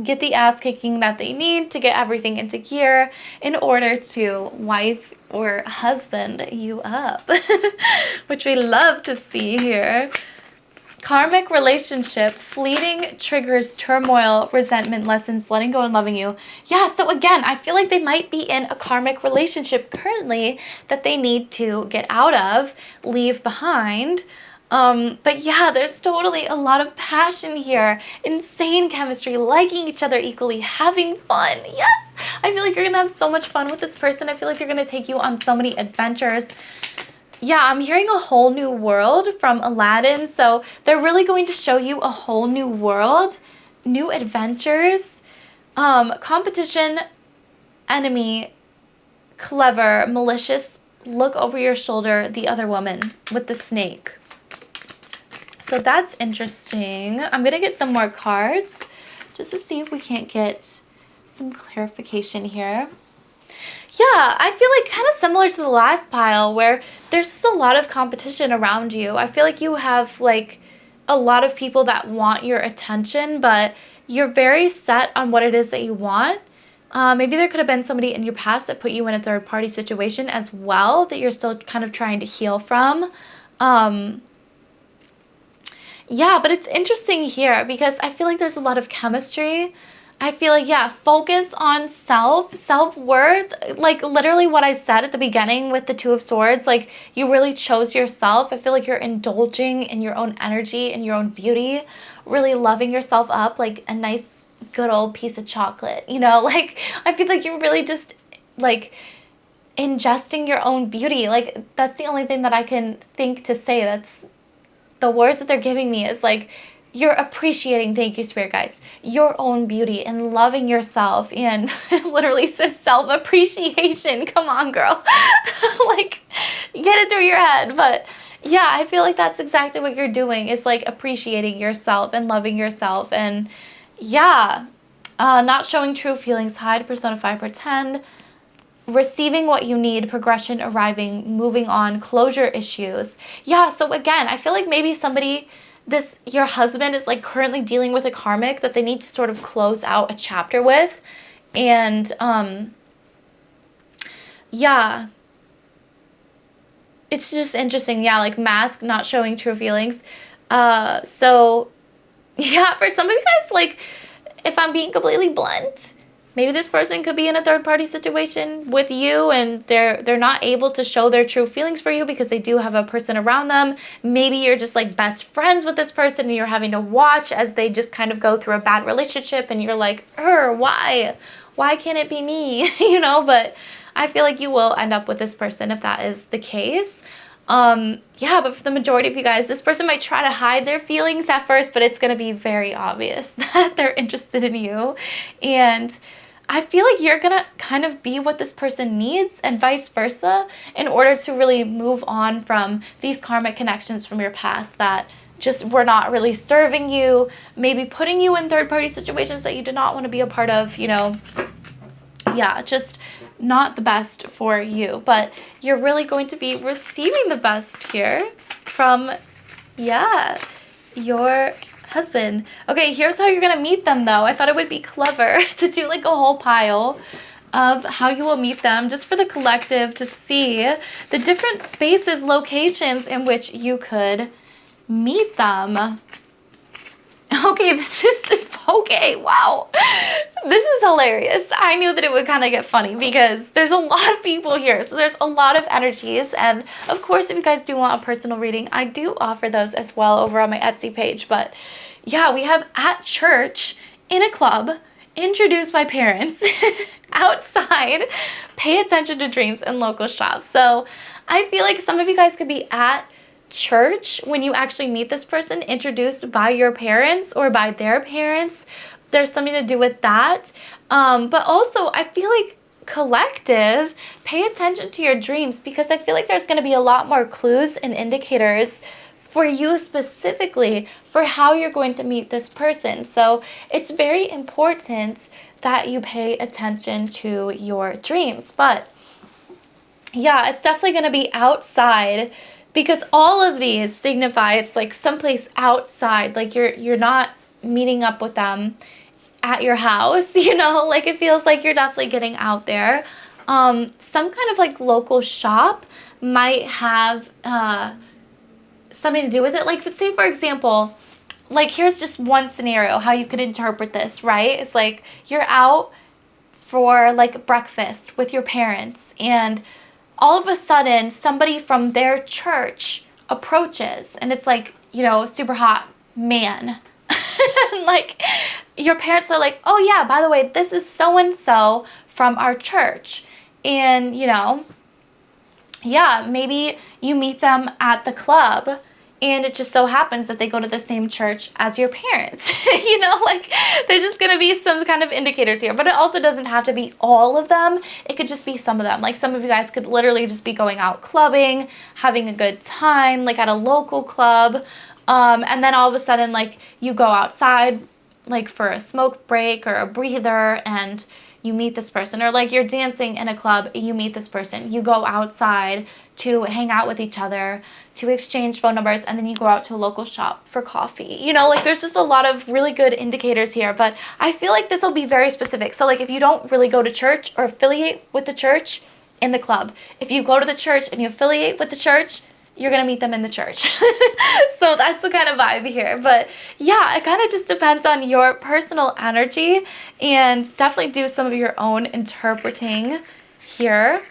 get the ass kicking that they need to get everything into gear in order to wife or husband you up, which we love to see here. Karmic relationship, fleeting triggers, turmoil, resentment, lessons, letting go and loving you. Yeah, so again, I feel like they might be in a karmic relationship currently that they need to get out of, leave behind. But yeah, there's totally a lot of passion here, insane chemistry, liking each other equally, having fun. Yes, I feel like you're gonna have so much fun with this person. I feel like they're gonna take you on so many adventures. Yeah, I'm hearing a whole new world from Aladdin. So they're really going to show you a whole new world, new adventures, competition, enemy, clever, malicious, look over your shoulder, the other woman with the snake. So that's interesting. I'm going to get some more cards just to see if we can't get some clarification here. Yeah, I feel like kind of similar to the last pile where there's just a lot of competition around you. I feel like you have like a lot of people that want your attention, but you're very set on what it is that you want. Maybe there could have been somebody in your past that put you in a third party situation as well that you're still kind of trying to heal from. Yeah, but it's interesting here because I feel like there's a lot of chemistry. I feel like, yeah, focus on self-worth, like literally what I said at the beginning with the Two of Swords, like you really chose yourself. I feel like you're indulging in your own energy and your own beauty, really loving yourself up like a nice, good old piece of chocolate, you know, like I feel like you're really just like ingesting your own beauty. Like that's the only thing that I can think to say. That's the words that they're giving me is like, you're appreciating, thank you, spirit guides, your own beauty and loving yourself, and it literally says self-appreciation. Come on, girl. Like, get it through your head. But yeah, I feel like that's exactly what you're doing. It's like appreciating yourself and loving yourself. And yeah, not showing true feelings, hide, personify, pretend, receiving what you need, progression, arriving, moving on, closure issues. Yeah, so again, I feel like maybe somebody, your husband is like currently dealing with a karmic that they need to sort of close out a chapter with. And yeah, it's just interesting. Yeah, like mask, not showing true feelings. So yeah, for some of you guys, like if I'm being completely blunt, maybe this person could be in a third-party situation with you and they're not able to show their true feelings for you because they do have a person around them. Maybe you're just like best friends with this person and you're having to watch as they just kind of go through a bad relationship and you're like, why? Why can't it be me? You know, but I feel like you will end up with this person if that is the case. Yeah, but for the majority of you guys, this person might try to hide their feelings at first, but it's going to be very obvious that they're interested in you. And I feel like you're going to kind of be what this person needs and vice versa in order to really move on from these karmic connections from your past that just were not really serving you, maybe putting you in third-party situations that you did not want to be a part of, you know. Yeah, just not the best for you. But you're really going to be receiving the best here from, yeah, your husband. Okay, here's how you're gonna meet them though. I thought it would be clever to do like a whole pile of how you will meet them just for the collective to see the different spaces, locations in which you could meet them. Okay, this is, okay, wow. This is hilarious. I knew that it would kind of get funny because there's a lot of people here. So there's a lot of energies. And of course, if you guys do want a personal reading, I do offer those as well over on my Etsy page. But yeah, we have at church, in a club, introduced by parents, outside, pay attention to dreams, and local shops. So I feel like some of you guys could be at church when you actually meet this person, introduced by your parents or by their parents. There's something to do with that. But also I feel like collective, pay attention to your dreams because I feel like there's going to be a lot more clues and indicators for you specifically for how you're going to meet this person. So it's very important that you pay attention to your dreams. But yeah, it's definitely going to be outside because all of these signify it's like someplace outside, like you're not meeting up with them at your house, you know, like it feels like you're definitely getting out there. Some kind of like local shop might have something to do with it. Like, say for example, like here's just one scenario how you could interpret this, right? It's like you're out for like breakfast with your parents, and all of a sudden somebody from their church approaches, and it's like, you know, a super hot man. Like your parents are like, oh yeah, by the way, this is so and so from our church. And you know, yeah, maybe you meet them at the club, and it just so happens that they go to the same church as your parents. You know, like there's just going to be some kind of indicators here, but it also doesn't have to be all of them. It could just be some of them. Like some of you guys could literally just be going out clubbing, having a good time, like at a local club. And then all of a sudden, like you go outside, like for a smoke break or a breather, and you meet this person, or like you're dancing in a club, you meet this person, you go outside to hang out with each other, to exchange phone numbers, and then you go out to a local shop for coffee. You know, like there's just a lot of really good indicators here, but I feel like this will be very specific. So like if you don't really go to church or affiliate with the church, in the club. If you go to the church and you affiliate with the church, you're going to meet them in the church. So that's the kind of vibe here. But yeah, it kind of just depends on your personal energy, and definitely do some of your own interpreting here.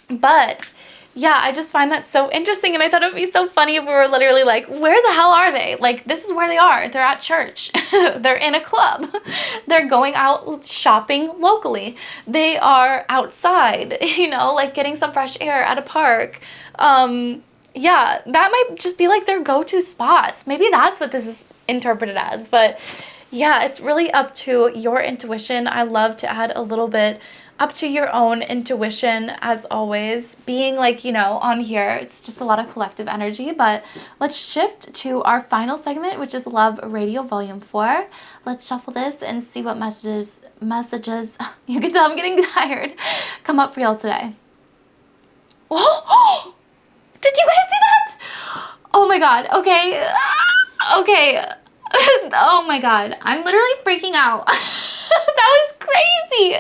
But yeah, I just find that so interesting, and I thought it would be so funny if we were literally like, where the hell are they? Like, this is where they are. They're at church. They're in a club. They're going out shopping locally. They are outside, you know, like getting some fresh air at a park. Yeah, that might just be like their go-to spots. Maybe that's what this is interpreted as. But yeah, it's really up to your intuition. I love to add a little bit up to your own intuition, as always. Being like, you know, on here, it's just a lot of collective energy. But let's shift to our final segment, which is Love Radio Volume 4. Let's shuffle this and see what messages, you can tell I'm getting tired, come up for y'all today. Oh, did you guys see that? Oh my god, okay. Okay. Oh my god, I'm literally freaking out. That was crazy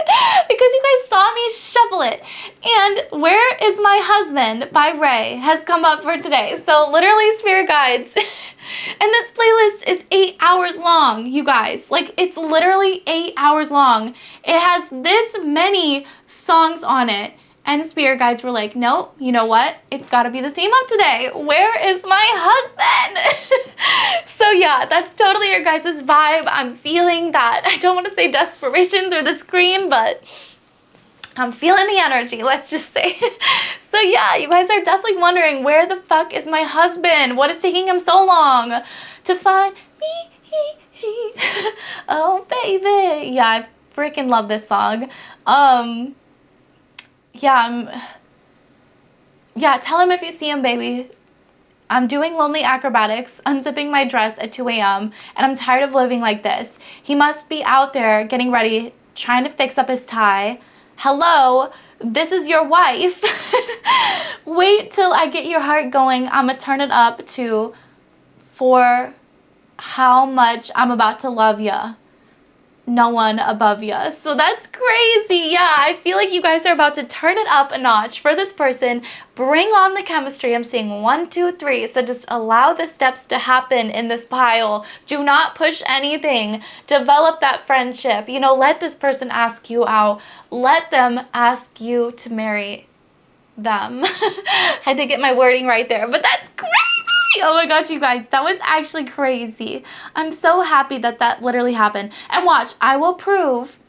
because you guys saw me shuffle it. And Where Is My Husband by RAYE has come up for today. So literally, spirit guides. And this playlist is 8 hours long, you guys. Like, it's literally 8 hours long. It has this many songs on it. And spirit guides were like, nope, you know what? It's got to be the theme of today. Where is my husband? So yeah, that's totally your guys' vibe. I'm feeling that. I don't want to say desperation through the screen, but I'm feeling the energy, let's just say. So yeah, you guys are definitely wondering, where the fuck is my husband? What is taking him so long to find me? Oh, baby. Yeah, I freaking love this song. Yeah, tell him if you see him, baby. I'm doing lonely acrobatics, unzipping my dress at 2 a.m., and I'm tired of living like this. He must be out there getting ready, trying to fix up his tie. Hello, this is your wife. Wait till I get your heart going. I'ma turn it up to for how much I'm about to love ya. No one above ya. So that's crazy. Yeah, I feel like you guys are about to turn it up a notch for this person. Bring on the chemistry. I'm seeing 1, 2, 3. So just allow the steps to happen in this pile. Do not push anything. Develop that friendship. You know, let this person ask you out. Let them ask you to marry them. Had to get my wording right there, but that's crazy. Oh my gosh, you guys, that was actually crazy. I'm so happy that that literally happened. And watch, I will prove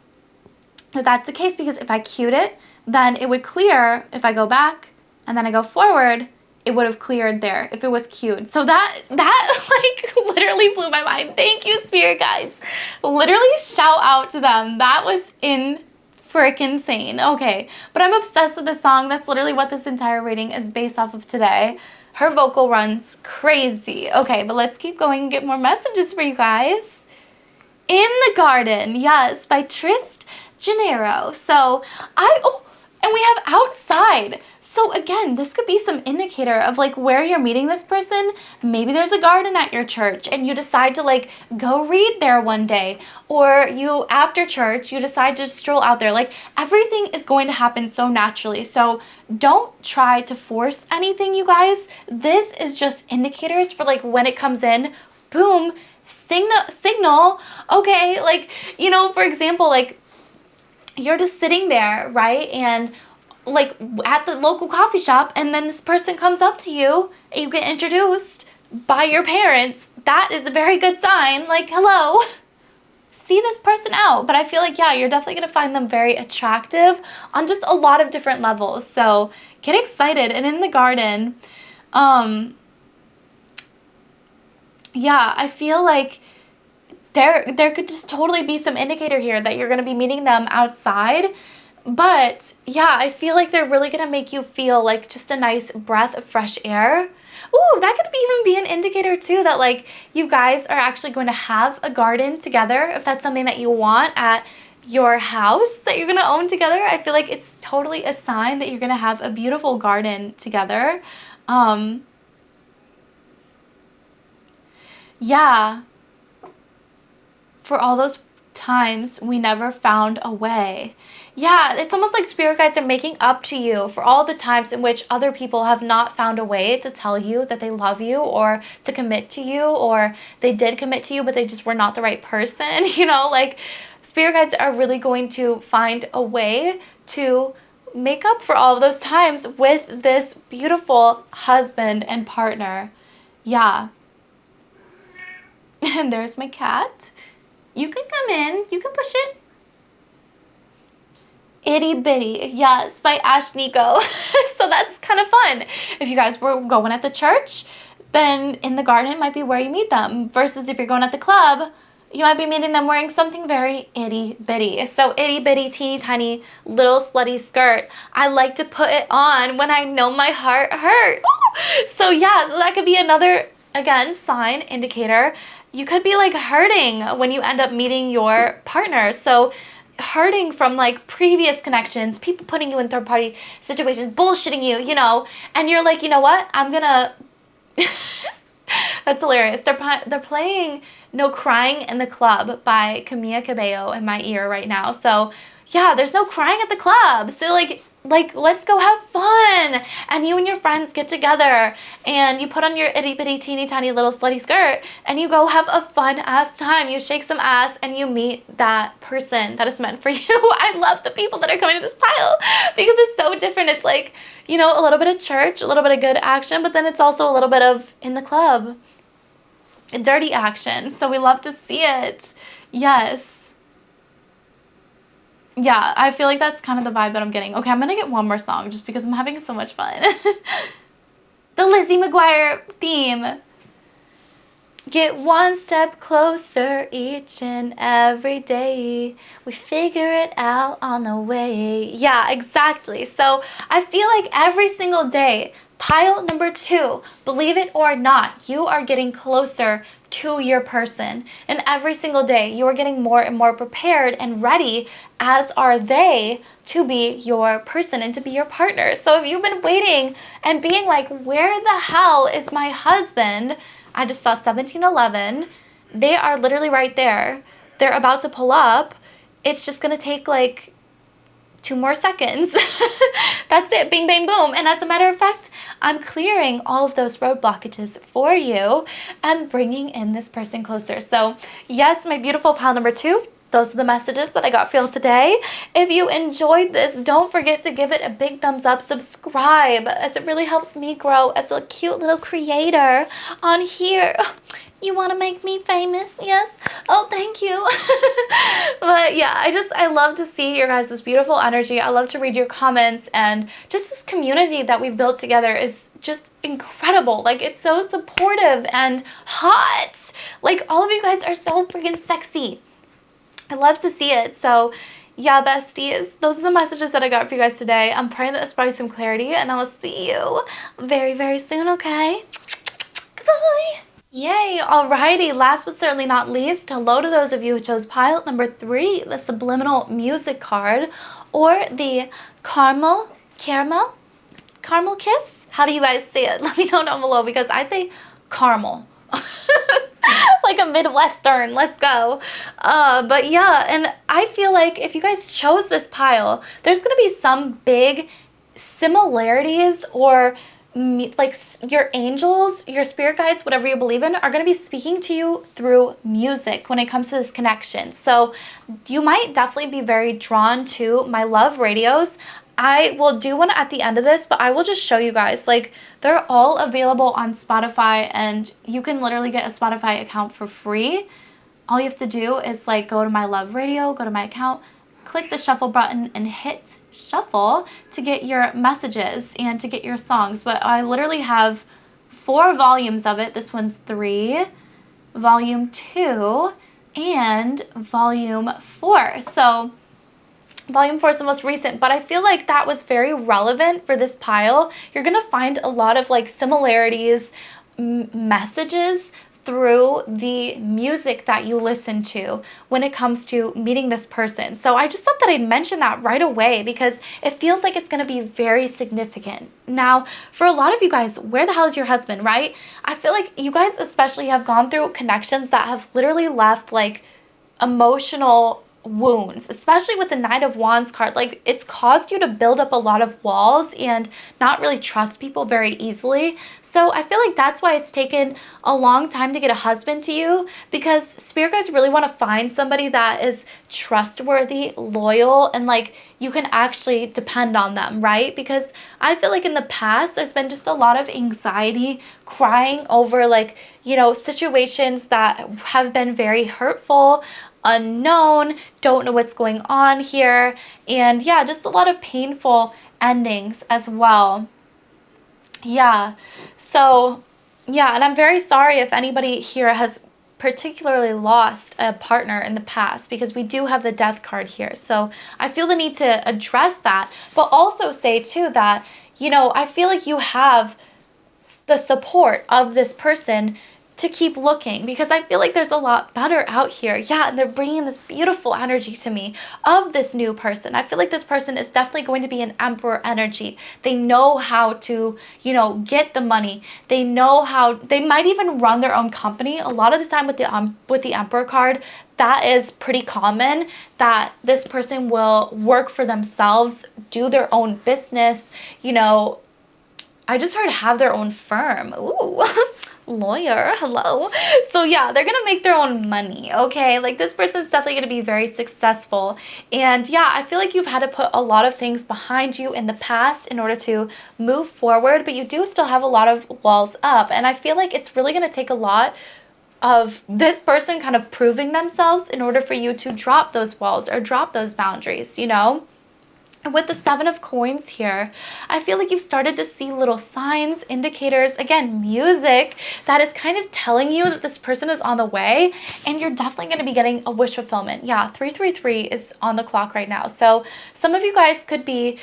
that that's the case, because if I cued it, then it would clear. If I go back and then I go forward, it would have cleared there if it was cued. So that like literally blew my mind. Thank you, spirit guides. Literally shout out to them. That was freaking insane. Okay, but I'm obsessed with this song. That's literally what this entire reading is based off of today. Her vocal runs crazy. Okay, but let's keep going and get more messages for you guys. In the Garden, yes, by Tris Gennaro. So, And we have outside. So again, this could be some indicator of like where you're meeting this person. Maybe there's a garden at your church and you decide to like go read there one day, or you after church you decide to stroll out there. Like everything is going to happen so naturally. So don't try to force anything, you guys. This is just indicators for like when it comes in, boom, signal. Okay, like, you know, for example, like you're just sitting there, right? And like at the local coffee shop, and then this person comes up to you and you get introduced by your parents. That is a very good sign. Like, hello, see this person out. But I feel like, yeah, you're definitely going to find them very attractive on just a lot of different levels. So get excited. And in the garden, yeah, I feel like there could just totally be some indicator here that you're going to be meeting them outside. But yeah, I feel like they're really going to make you feel like just a nice breath of fresh air. Ooh, that could even be an indicator too that like you guys are actually going to have a garden together, if that's something that you want at your house that you're going to own together. I feel like it's totally a sign that you're going to have a beautiful garden together. Yeah. For all those times we never found a way. Yeah, it's almost like spirit guides are making up to you for all the times in which other people have not found a way to tell you that they love you or to commit to you, or they did commit to you but they just were not the right person. You know, like spirit guides are really going to find a way to make up for all of those times with this beautiful husband and partner. Yeah. And there's my cat. You can come in. You can push it. Itty Bitty, yes, by Ash Nico. So that's kind of fun. If you guys were going at the church, then in the garden might be where you meet them. Versus if you're going at the club, you might be meeting them wearing something very itty bitty. So itty bitty, teeny tiny, little slutty skirt. I like to put it on when I know my heart hurt. Ooh. So yeah, so that could be another, again, sign, indicator. You could be like hurting when you end up meeting your partner. So hurting from like previous connections, people putting you in third party situations, bullshitting you, you know, and you're like, you know what, I'm gonna that's hilarious. They're playing No Crying in the Club by 𝘓𝘓 Cabello in my ear right now. So yeah, there's no crying at the club. So like let's go have fun. And you and your friends get together and you put on your itty bitty teeny tiny little slutty skirt and you go have a fun ass time. You shake some ass and you meet that person that is meant for you. I love the people that are coming to this pile because it's so different. It's like, you know, a little bit of church, a little bit of good action, but then it's also a little bit of in the club, dirty action. So we love to see it. Yes. Yeah, I feel like that's kind of the vibe that I'm getting. Okay, I'm going to get one more song just because I'm having so much fun. The Lizzie McGuire theme. Get one step closer each and every day. We figure it out on the way. Yeah, exactly. So I feel like every single day, pile number 2, believe it or not, you are getting closer to your person. And every single day, you are getting more and more prepared and ready, as are they, to be your person and to be your partner. So if you've been waiting and being like, where the hell is my husband? I just saw 1711. They are literally right there. They're about to pull up. It's just going to take like 2 more seconds. That's it. Bing, bang, boom. And as a matter of fact, I'm clearing all of those road blockages for you and bringing in this person closer. So yes, my beautiful pile number 2. Those are the messages that I got for you today. If you enjoyed this, don't forget to give it a big thumbs up, subscribe, as it really helps me grow as a cute little creator on here. You want to make me famous? Yes? Oh, thank you. But yeah, I love to see your guys' beautiful energy. I love to read your comments, and just this community that we've built together is just incredible. Like, it's so supportive and hot. Like, all of you guys are so freaking sexy. I love to see it. So yeah, besties, those are the messages that I got for you guys today. I'm praying that this brought you some clarity, and I will see you very, very soon, okay? Goodbye. Yay, alrighty, last but certainly not least, hello to those of you who chose pile number 3, the subliminal music card, or the caramel kiss. How do you guys say it? Let me know down below because I say caramel. Like a Midwestern, let's go. But yeah, and I feel like if you guys chose this pile, there's gonna be some big similarities, or like your angels, your spirit guides, whatever you believe in, are going to be speaking to you through music when it comes to this connection. So you might definitely be very drawn to my love radios. I will do one at the end of this, but I will just show you guys, like, they're all available on Spotify, and you can literally get a Spotify account for free. All you have to do is like go to my love radio, go to my account, click the shuffle button and hit shuffle to get your messages and to get your songs. But I literally have 4 volumes of it. This one's 3, volume 2, and volume 4. So volume 4 is the most recent, but I feel like that was very relevant for this pile. You're gonna find a lot of like similarities, messages through the music that you listen to when it comes to meeting this person. So I just thought that I'd mention that right away because it feels like it's going to be very significant. Now, for a lot of you guys, where the hell is your husband, right? I feel like you guys especially have gone through connections that have literally left like emotional wounds, especially with the Knight of Wands card. Like, it's caused you to build up a lot of walls and not really trust people very easily. So I feel like that's why it's taken a long time to get a husband to you, because spirit guides really want to find somebody that is trustworthy, loyal, and like you can actually depend on them, right? Because I feel like in the past there's been just a lot of anxiety, crying over like, you know, situations that have been very hurtful, unknown, don't know what's going on here, and yeah, just a lot of painful endings as well. Yeah, so yeah, and I'm very sorry if anybody here has particularly lost a partner in the past, because we do have the death card here. So I feel the need to address that, but also say too that, you know, I feel like you have the support of this person to keep looking, because I feel like there's a lot better out here. Yeah, and they're bringing this beautiful energy to me of this new person. I feel like this person is definitely going to be an Emperor energy. They know how to, you know, get the money. They know how, they might even run their own company. A lot of the time with the Emperor card, that is pretty common, that this person will work for themselves, do their own business, you know. I just heard have their own firm. Ooh. Lawyer, hello. So yeah, they're gonna make their own money, okay? Like, this person's definitely gonna be very successful. And yeah, I feel like you've had to put a lot of things behind you in the past in order to move forward, but you do still have a lot of walls up. And I feel like it's really gonna take a lot of this person kind of proving themselves in order for you to drop those walls or drop those boundaries, you know? And with the 7 of coins here, I feel like you've started to see little signs, indicators, again, music that is kind of telling you that this person is on the way, and you're definitely going to be getting a wish fulfillment. Yeah, 333 is on the clock right now. So some of you guys could be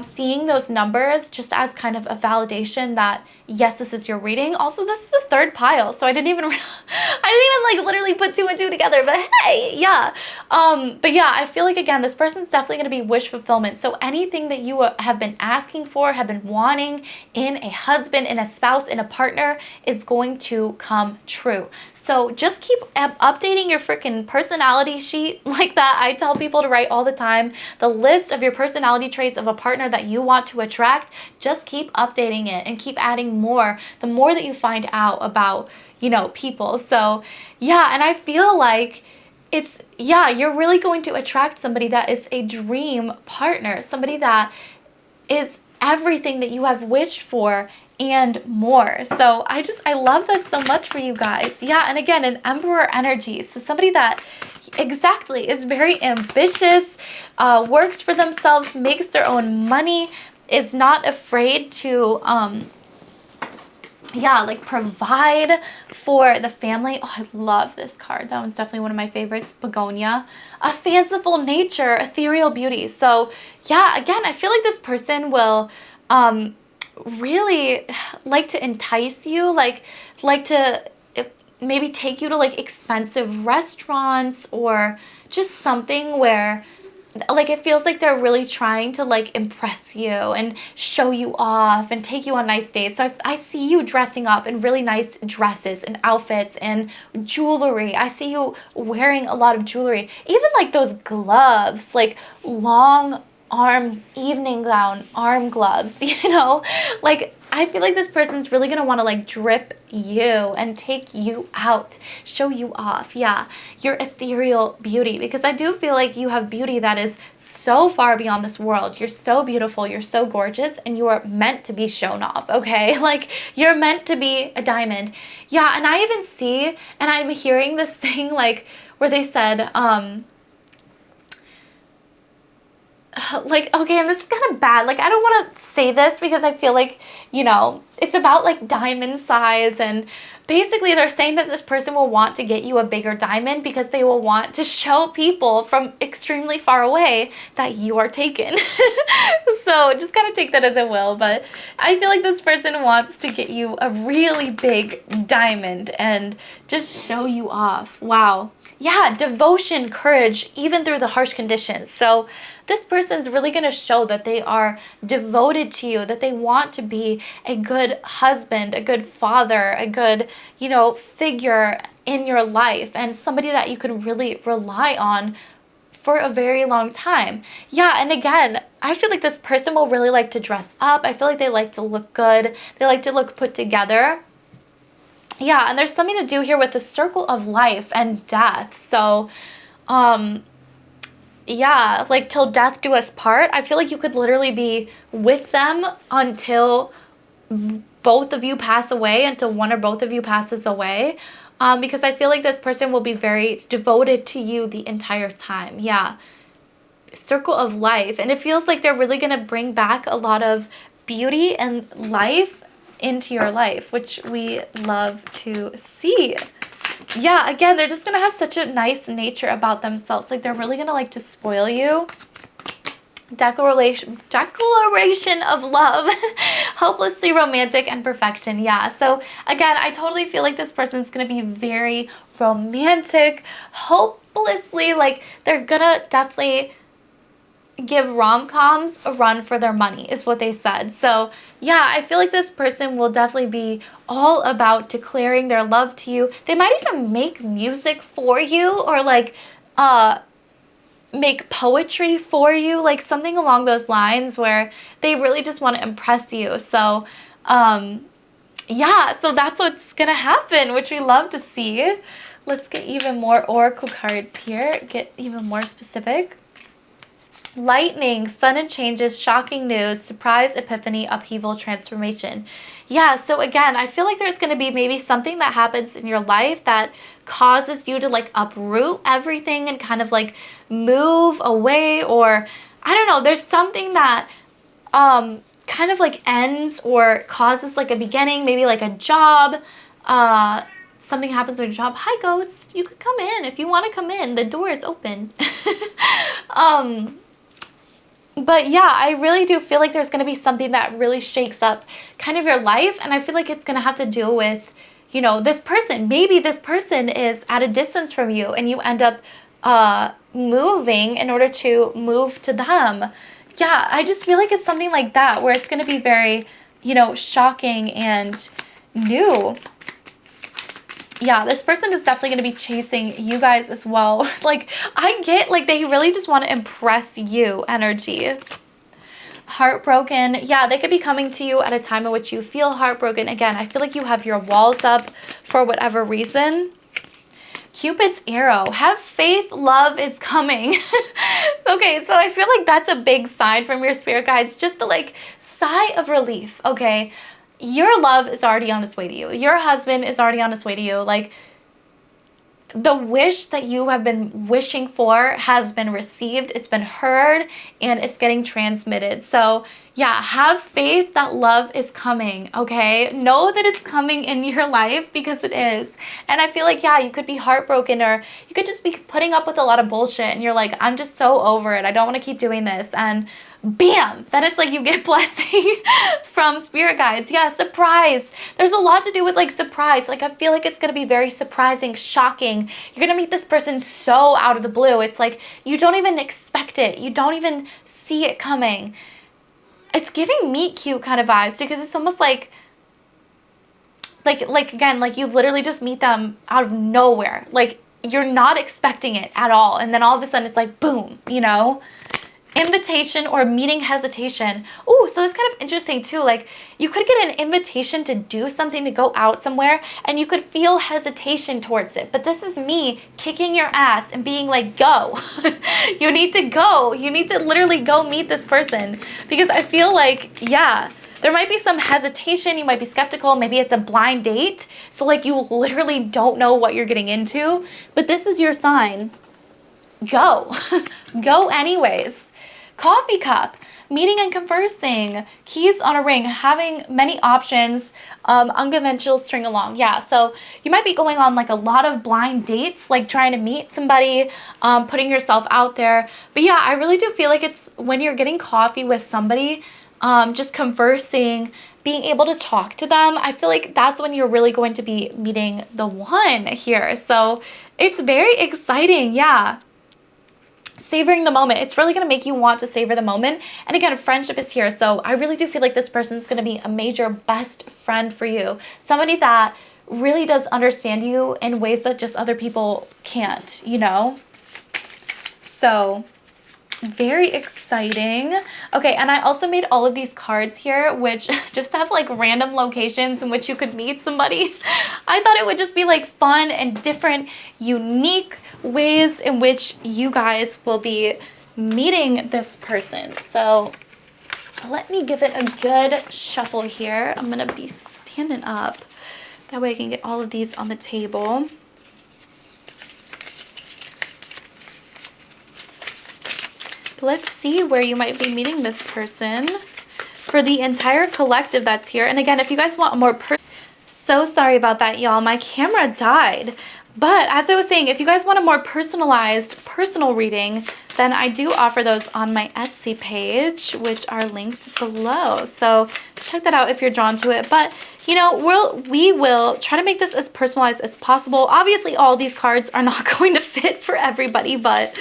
seeing those numbers just as kind of a validation that, yes, this is your reading. Also, this is the 3rd pile, so I didn't even like literally put 2 and 2 together, but hey, yeah. But yeah, I feel like, again, this person's definitely going to be wish fulfillment. So anything that you have been asking for, have been wanting in a husband, in a spouse, in a partner, is going to come true. So just keep updating your freaking personality sheet like that. I tell people to write all the time, the list of your personality traits of a partner that you want to attract. Just keep updating it and keep adding more, the more that you find out about, you know, people. So yeah, and I feel like it's, yeah, you're really going to attract somebody that is a dream partner, somebody that is everything that you have wished for and more. So I love that so much for you guys. Yeah, and again, an Emperor energy. So somebody that exactly is very ambitious, works for themselves, makes their own money, is not afraid to yeah, like provide for the family. Oh, I love this card. That one's definitely one of my favorites. Begonia. A fanciful nature, ethereal beauty. So yeah, again, I feel like this person will really like to entice you, like to maybe take you to like expensive restaurants, or just something where like, it feels like they're really trying to like impress you and show you off and take you on nice dates. So I see you dressing up in really nice dresses and outfits and jewelry. I see you wearing a lot of jewelry, even like those gloves, like long arm evening gown arm gloves, you know, like I feel like this person's really gonna want to like drip you and take you out, show you off. Yeah, your ethereal beauty, because I do feel like you have beauty that is so far beyond this world. You're so beautiful, you're so gorgeous, and you are meant to be shown off, okay? Like, you're meant to be a diamond. Yeah, and I even see, and I'm hearing this thing like where they said, like, okay, and this is kind of bad. Like, I don't want to say this because I feel like, you know, it's about like diamond size, and basically they're saying that this person will want to get you a bigger diamond because they will want to show people from extremely far away that you are taken. So just kind of take that as it will, but I feel like this person wants to get you a really big diamond and just show you off. Wow. Yeah, devotion, courage, even through the harsh conditions. So this person's really going to show that they are devoted to you, that they want to be a good husband, a good father, a good, you know, figure in your life, and somebody that you can really rely on for a very long time. Yeah, and again, I feel like this person will really like to dress up. I feel like they like to look good. They like to look put together. Yeah, and there's something to do here with the circle of life and death. So, yeah, like till death do us part. I feel like you could literally be with them until both of you pass away, until one or both of you passes away. Because I feel like this person will be very devoted to you the entire time. Yeah, circle of life. And it feels like they're really going to bring back a lot of beauty and life into your life, which we love to see. Yeah, again, they're just gonna have such a nice nature about themselves. Like, they're really gonna like to spoil you. Declaration of love. Hopelessly romantic and perfection. Yeah, so again, I totally feel like this person's gonna be very romantic, hopelessly, like they're gonna definitely give rom-coms a run for their money, is what they said. So yeah, I feel like this person will definitely be all about declaring their love to you. They might even make music for you, or like make poetry for you, like something along those lines where they really just want to impress you. So yeah, so that's what's gonna happen, which we love to see. Let's get even more oracle cards here, get even more specific. Lightning, sudden changes, shocking news, surprise, epiphany, upheaval, transformation. Yeah, so again, I feel like there's going to be maybe something that happens in your life that causes you to like uproot everything and kind of like move away, or I don't know, there's something that kind of like ends or causes like a beginning, maybe like a job, something happens with your job. Hi, ghost, you could come in if you want to come in. The door is open. But yeah, I really do feel like there's going to be something that really shakes up kind of your life. And I feel like it's going to have to do with, you know, this person. Maybe this person is at a distance from you and you end up moving in order to move to them. Yeah, I just feel like it's something like that where it's going to be very, you know, shocking and new. Yeah, this person is definitely going to be chasing you guys as well. Like, I get, like, they really just want to impress you energy. Heartbroken. Yeah, they could be coming to you at a time in which you feel heartbroken. Again, I feel like you have your walls up for whatever reason. Cupid's arrow. Have faith, love is coming. Okay, so I feel like that's a big sign from your spirit guides. Just a, like, sigh of relief, okay? Your love is already on its way to you. Your husband is already on his way to you. Like, the wish that you have been wishing for has been received. It's been heard, and it's getting transmitted. So yeah, have faith that love is coming, okay? Know that it's coming in your life, because it is. And I feel like, yeah, you could be heartbroken, or you could just be putting up with a lot of bullshit, and you're like, I'm just so over it. I don't want to keep doing this. And bam, then it's like you get blessing from spirit guides. Yeah, surprise. There's a lot to do with like surprise. Like I feel like it's gonna be very surprising, shocking. You're gonna meet this person so out of the blue. It's like you don't even expect it. You don't even see it coming. It's giving meet cute kind of vibes because it's almost like again, like you literally just meet them out of nowhere. Like you're not expecting it at all. And then all of a sudden it's like, boom, you know? Invitation or meeting hesitation. Oh, so it's kind of interesting too. Like you could get an invitation to do something, to go out somewhere, and you could feel hesitation towards it. But this is me kicking your ass and being like, go. You need to go. You need to literally go meet this person. Because I feel like, yeah, there might be some hesitation. You might be skeptical. Maybe it's a blind date. So like you literally don't know what you're getting into. But this is your sign. Go. Go anyways. Coffee cup, meeting and conversing, keys on a ring, having many options, unconventional string along. Yeah, so you might be going on like a lot of blind dates, like trying to meet somebody, putting yourself out there. But yeah, I really do feel like it's when you're getting coffee with somebody, just conversing, being able to talk to them. I feel like that's when you're really going to be meeting the one here. So it's very exciting. Yeah. Savoring the moment. It's really going to make you want to savor the moment. And again, friendship is here. So I really do feel like this person is going to be a major best friend for you. Somebody that really does understand you in ways that just other people can't, you know? So very exciting. Okay, and I also made all of these cards here, which just have like random locations in which you could meet somebody. I thought it would just be like fun and different, unique ways in which you guys will be meeting this person. So let me give it a good shuffle here. I'm gonna be standing up. That way I can get all of these on the table. Let's see where you might be meeting this person for the entire collective that's here. And again, if you guys want more, so sorry about that, y'all. My camera died. But as I was saying, if you guys want a more personalized, personal reading, then I do offer those on my Etsy page, which are linked below. So check that out if you're drawn to it. But, you know, we will try to make this as personalized as possible. Obviously, all these cards are not going to fit for everybody, but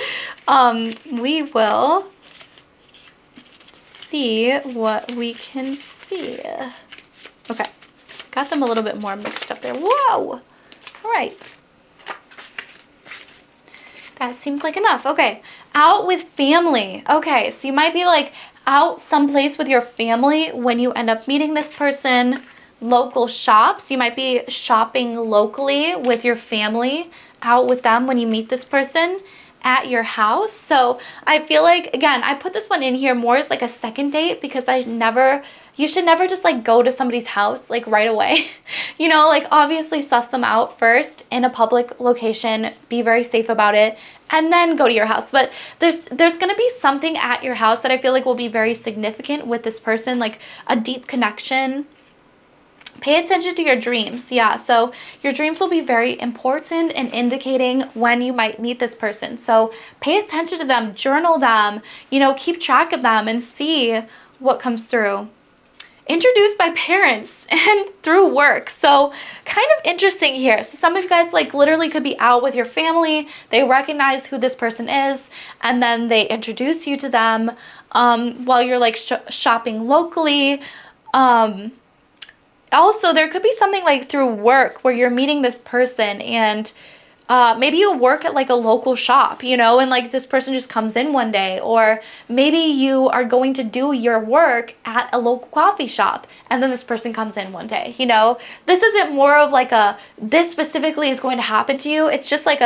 we will see what we can see. Okay, got them a little bit more mixed up there. Whoa! All right. That seems like enough. Okay, out with family. Okay, so you might be like out someplace with your family when you end up meeting this person. Local shops. You might be shopping locally with your family, out with them when you meet this person at your house. So I feel like, again, I put this one in here more as like a second date because you should never just like go to somebody's house like right away. You know, like obviously suss them out first in a public location, be very safe about it, and then go to your house. But there's gonna be something at your house that I feel like will be very significant with this person, like a deep connection. Pay attention to your dreams. Yeah, so your dreams will be very important in indicating when you might meet this person. So pay attention to them, journal them, you know, keep track of them and see what comes through. Introduced by parents and through work. So kind of interesting here. So some of you guys like literally could be out with your family. They recognize who this person is and then they introduce you to them while you're like shopping locally. Also, there could be something like through work where you're meeting this person and maybe you work at like a local shop, you know, and like this person just comes in one day, or maybe you are going to do your work at a local coffee shop and then this person comes in one day, you know. This isn't more of like this specifically is going to happen to you. It's just like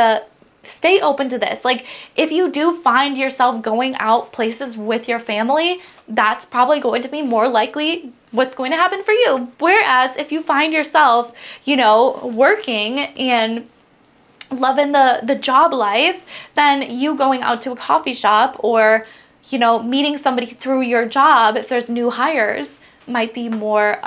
stay open to this. Like if you do find yourself going out places with your family, that's probably going to be more likely what's going to happen for you. Whereas if you find yourself, you know, working and loving the job life, then you going out to a coffee shop or, you know, meeting somebody through your job, if there's new hires, might be more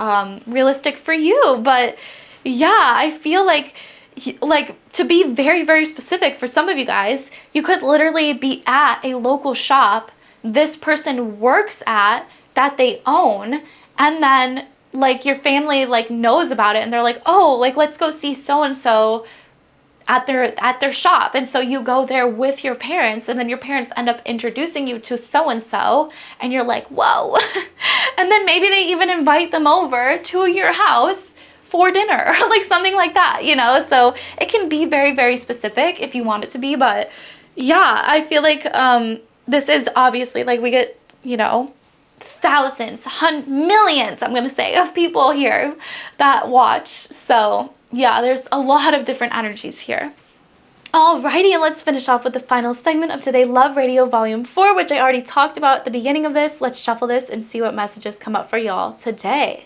realistic for you. But yeah, I feel like to be very, very specific for some of you guys, you could literally be at a local shop this person works at that they own, and then like your family like knows about it and they're like, oh, like let's go see so and so at their shop. And so you go there with your parents, and then your parents end up introducing you to so and so, and you're like, whoa. And then maybe they even invite them over to your house for dinner, or like something like that, you know? So it can be very, very specific if you want it to be. But yeah, I feel like this is obviously like we get, you know, thousands, millions, I'm gonna say, of people here that watch. So yeah, there's a lot of different energies here. Alrighty, and let's finish off with the final segment of today, Love Radio Volume 4, which I already talked about at the beginning of this. Let's shuffle this and see what messages come up for y'all today.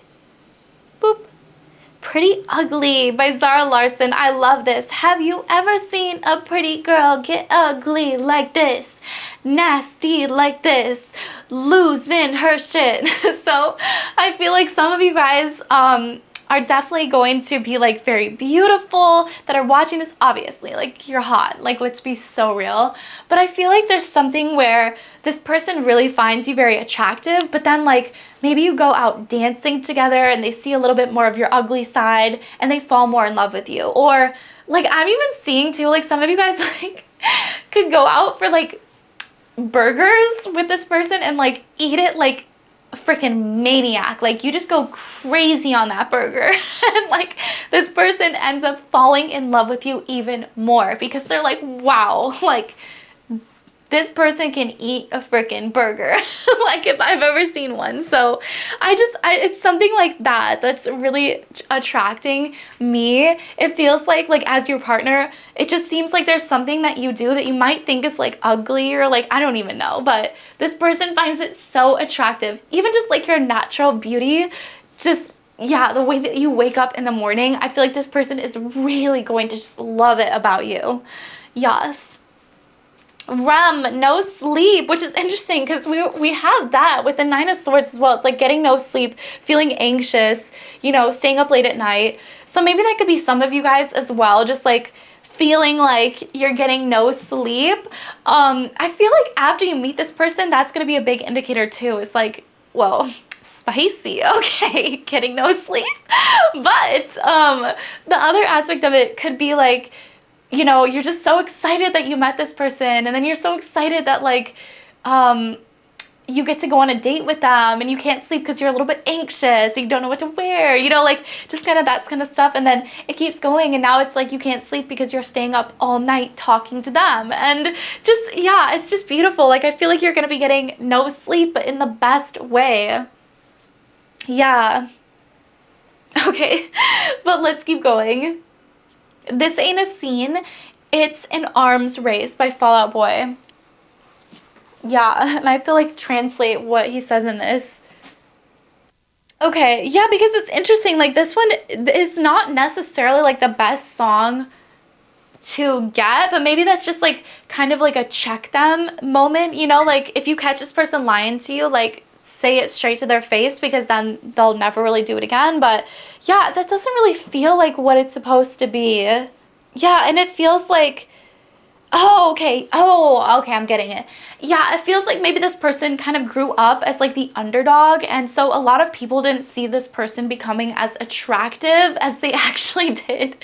Boop. Pretty Ugly by Zara Larsson. I love this. Have you ever seen a pretty girl get ugly like this? Nasty like this? Losing her shit. So I feel like some of you guys are definitely going to be like very beautiful that are watching this. Obviously, like you're hot, like let's be so real. But I feel like there's something where this person really finds you very attractive, but then like maybe you go out dancing together and they see a little bit more of your ugly side and they fall more in love with you. Or like I'm even seeing too, like some of you guys like could go out for like burgers with this person and like eat it like a freaking maniac. Like you just go crazy on that burger and like this person ends up falling in love with you even more because they're like, wow, like this person can eat a freaking burger. Like if I've ever seen one. So it's something like that that's really attracting me. It feels like as your partner, it just seems like there's something that you do that you might think is like ugly or like, I don't even know, but this person finds it so attractive. Even just like your natural beauty, just yeah, the way that you wake up in the morning, I feel like this person is really going to just love it about you. Yes. No sleep, which is interesting because we have that with the Nine of Swords as well. It's like getting no sleep, feeling anxious, you know, staying up late at night. So maybe that could be some of you guys as well, just like feeling like you're getting no sleep. I feel like after you meet this person, that's going to be a big indicator too. It's like, whoa, spicy, okay, getting no sleep. But the other aspect of it could be like, you know, you're just so excited that you met this person, and then you're so excited that like you get to go on a date with them and you can't sleep because you're a little bit anxious, you don't know what to wear, you know, like just kind of that kind of stuff. And then it keeps going, and now it's like you can't sleep because you're staying up all night talking to them. And just, yeah, it's just beautiful. Like I feel like you're gonna be getting no sleep, but in the best way. Yeah. Okay, but let's keep going. This Ain't a Scene, it's an arms race by Fall Out Boy. Yeah, and I have to like translate what he says in this. Okay, yeah, because it's interesting, like this one is not necessarily like the best song to get, but maybe that's just like kind of like a check them moment, you know, like if you catch this person lying to you, like say it straight to their face, because then they'll never really do it again. But yeah, that doesn't really feel like what it's supposed to be. Yeah, and it feels like, oh, okay, I'm getting it. Yeah, it feels like maybe this person kind of grew up as like the underdog, and so a lot of people didn't see this person becoming as attractive as they actually did.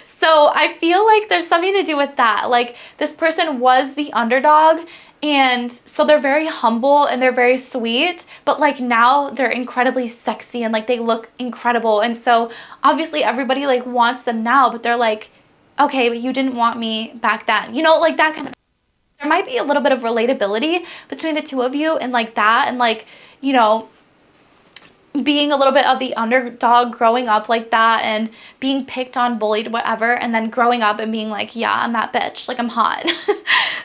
So I feel like there's something to do with that. Like this person was the underdog, and so they're very humble and they're very sweet, but like now they're incredibly sexy and like they look incredible. And so obviously everybody like wants them now, but they're like, okay, but you didn't want me back then. You know, like that kind of, there might be a little bit of relatability between the two of you and like that, and like, you know, being a little bit of the underdog growing up like that and being picked on, bullied, whatever, and then growing up and being like, yeah, I'm that bitch, like I'm hot.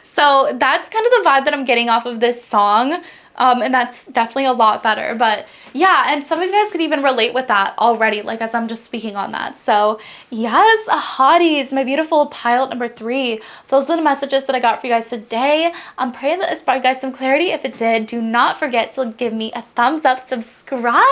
So that's kind of the vibe that I'm getting off of this song. And that's definitely a lot better. But yeah, and some of you guys could even relate with that already, like as I'm just speaking on that. So yes, hotties, my beautiful pilot number 3. Those are the messages that I got for you guys today. I'm praying that this brought you guys some clarity. If it did, do not forget to give me a thumbs up, subscribe.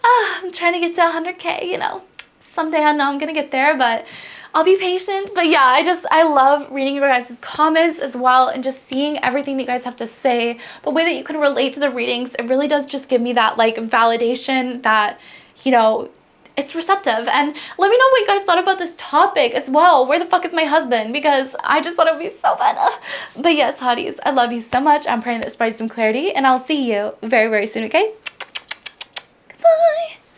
I'm trying to get to 100K, you know. someday I know I'm gonna get there, but I'll be patient. But yeah, I love reading your guys' comments as well, and just seeing everything that you guys have to say, the way that you can relate to the readings. It really does just give me that like validation that, you know, it's receptive. And let me know what you guys thought about this topic as well. Where the fuck is my husband? Because I just thought it would be so fun. But yes, hotties, I love you so much. I'm praying that this brings some clarity, and I'll see you very, very soon, okay? Goodbye.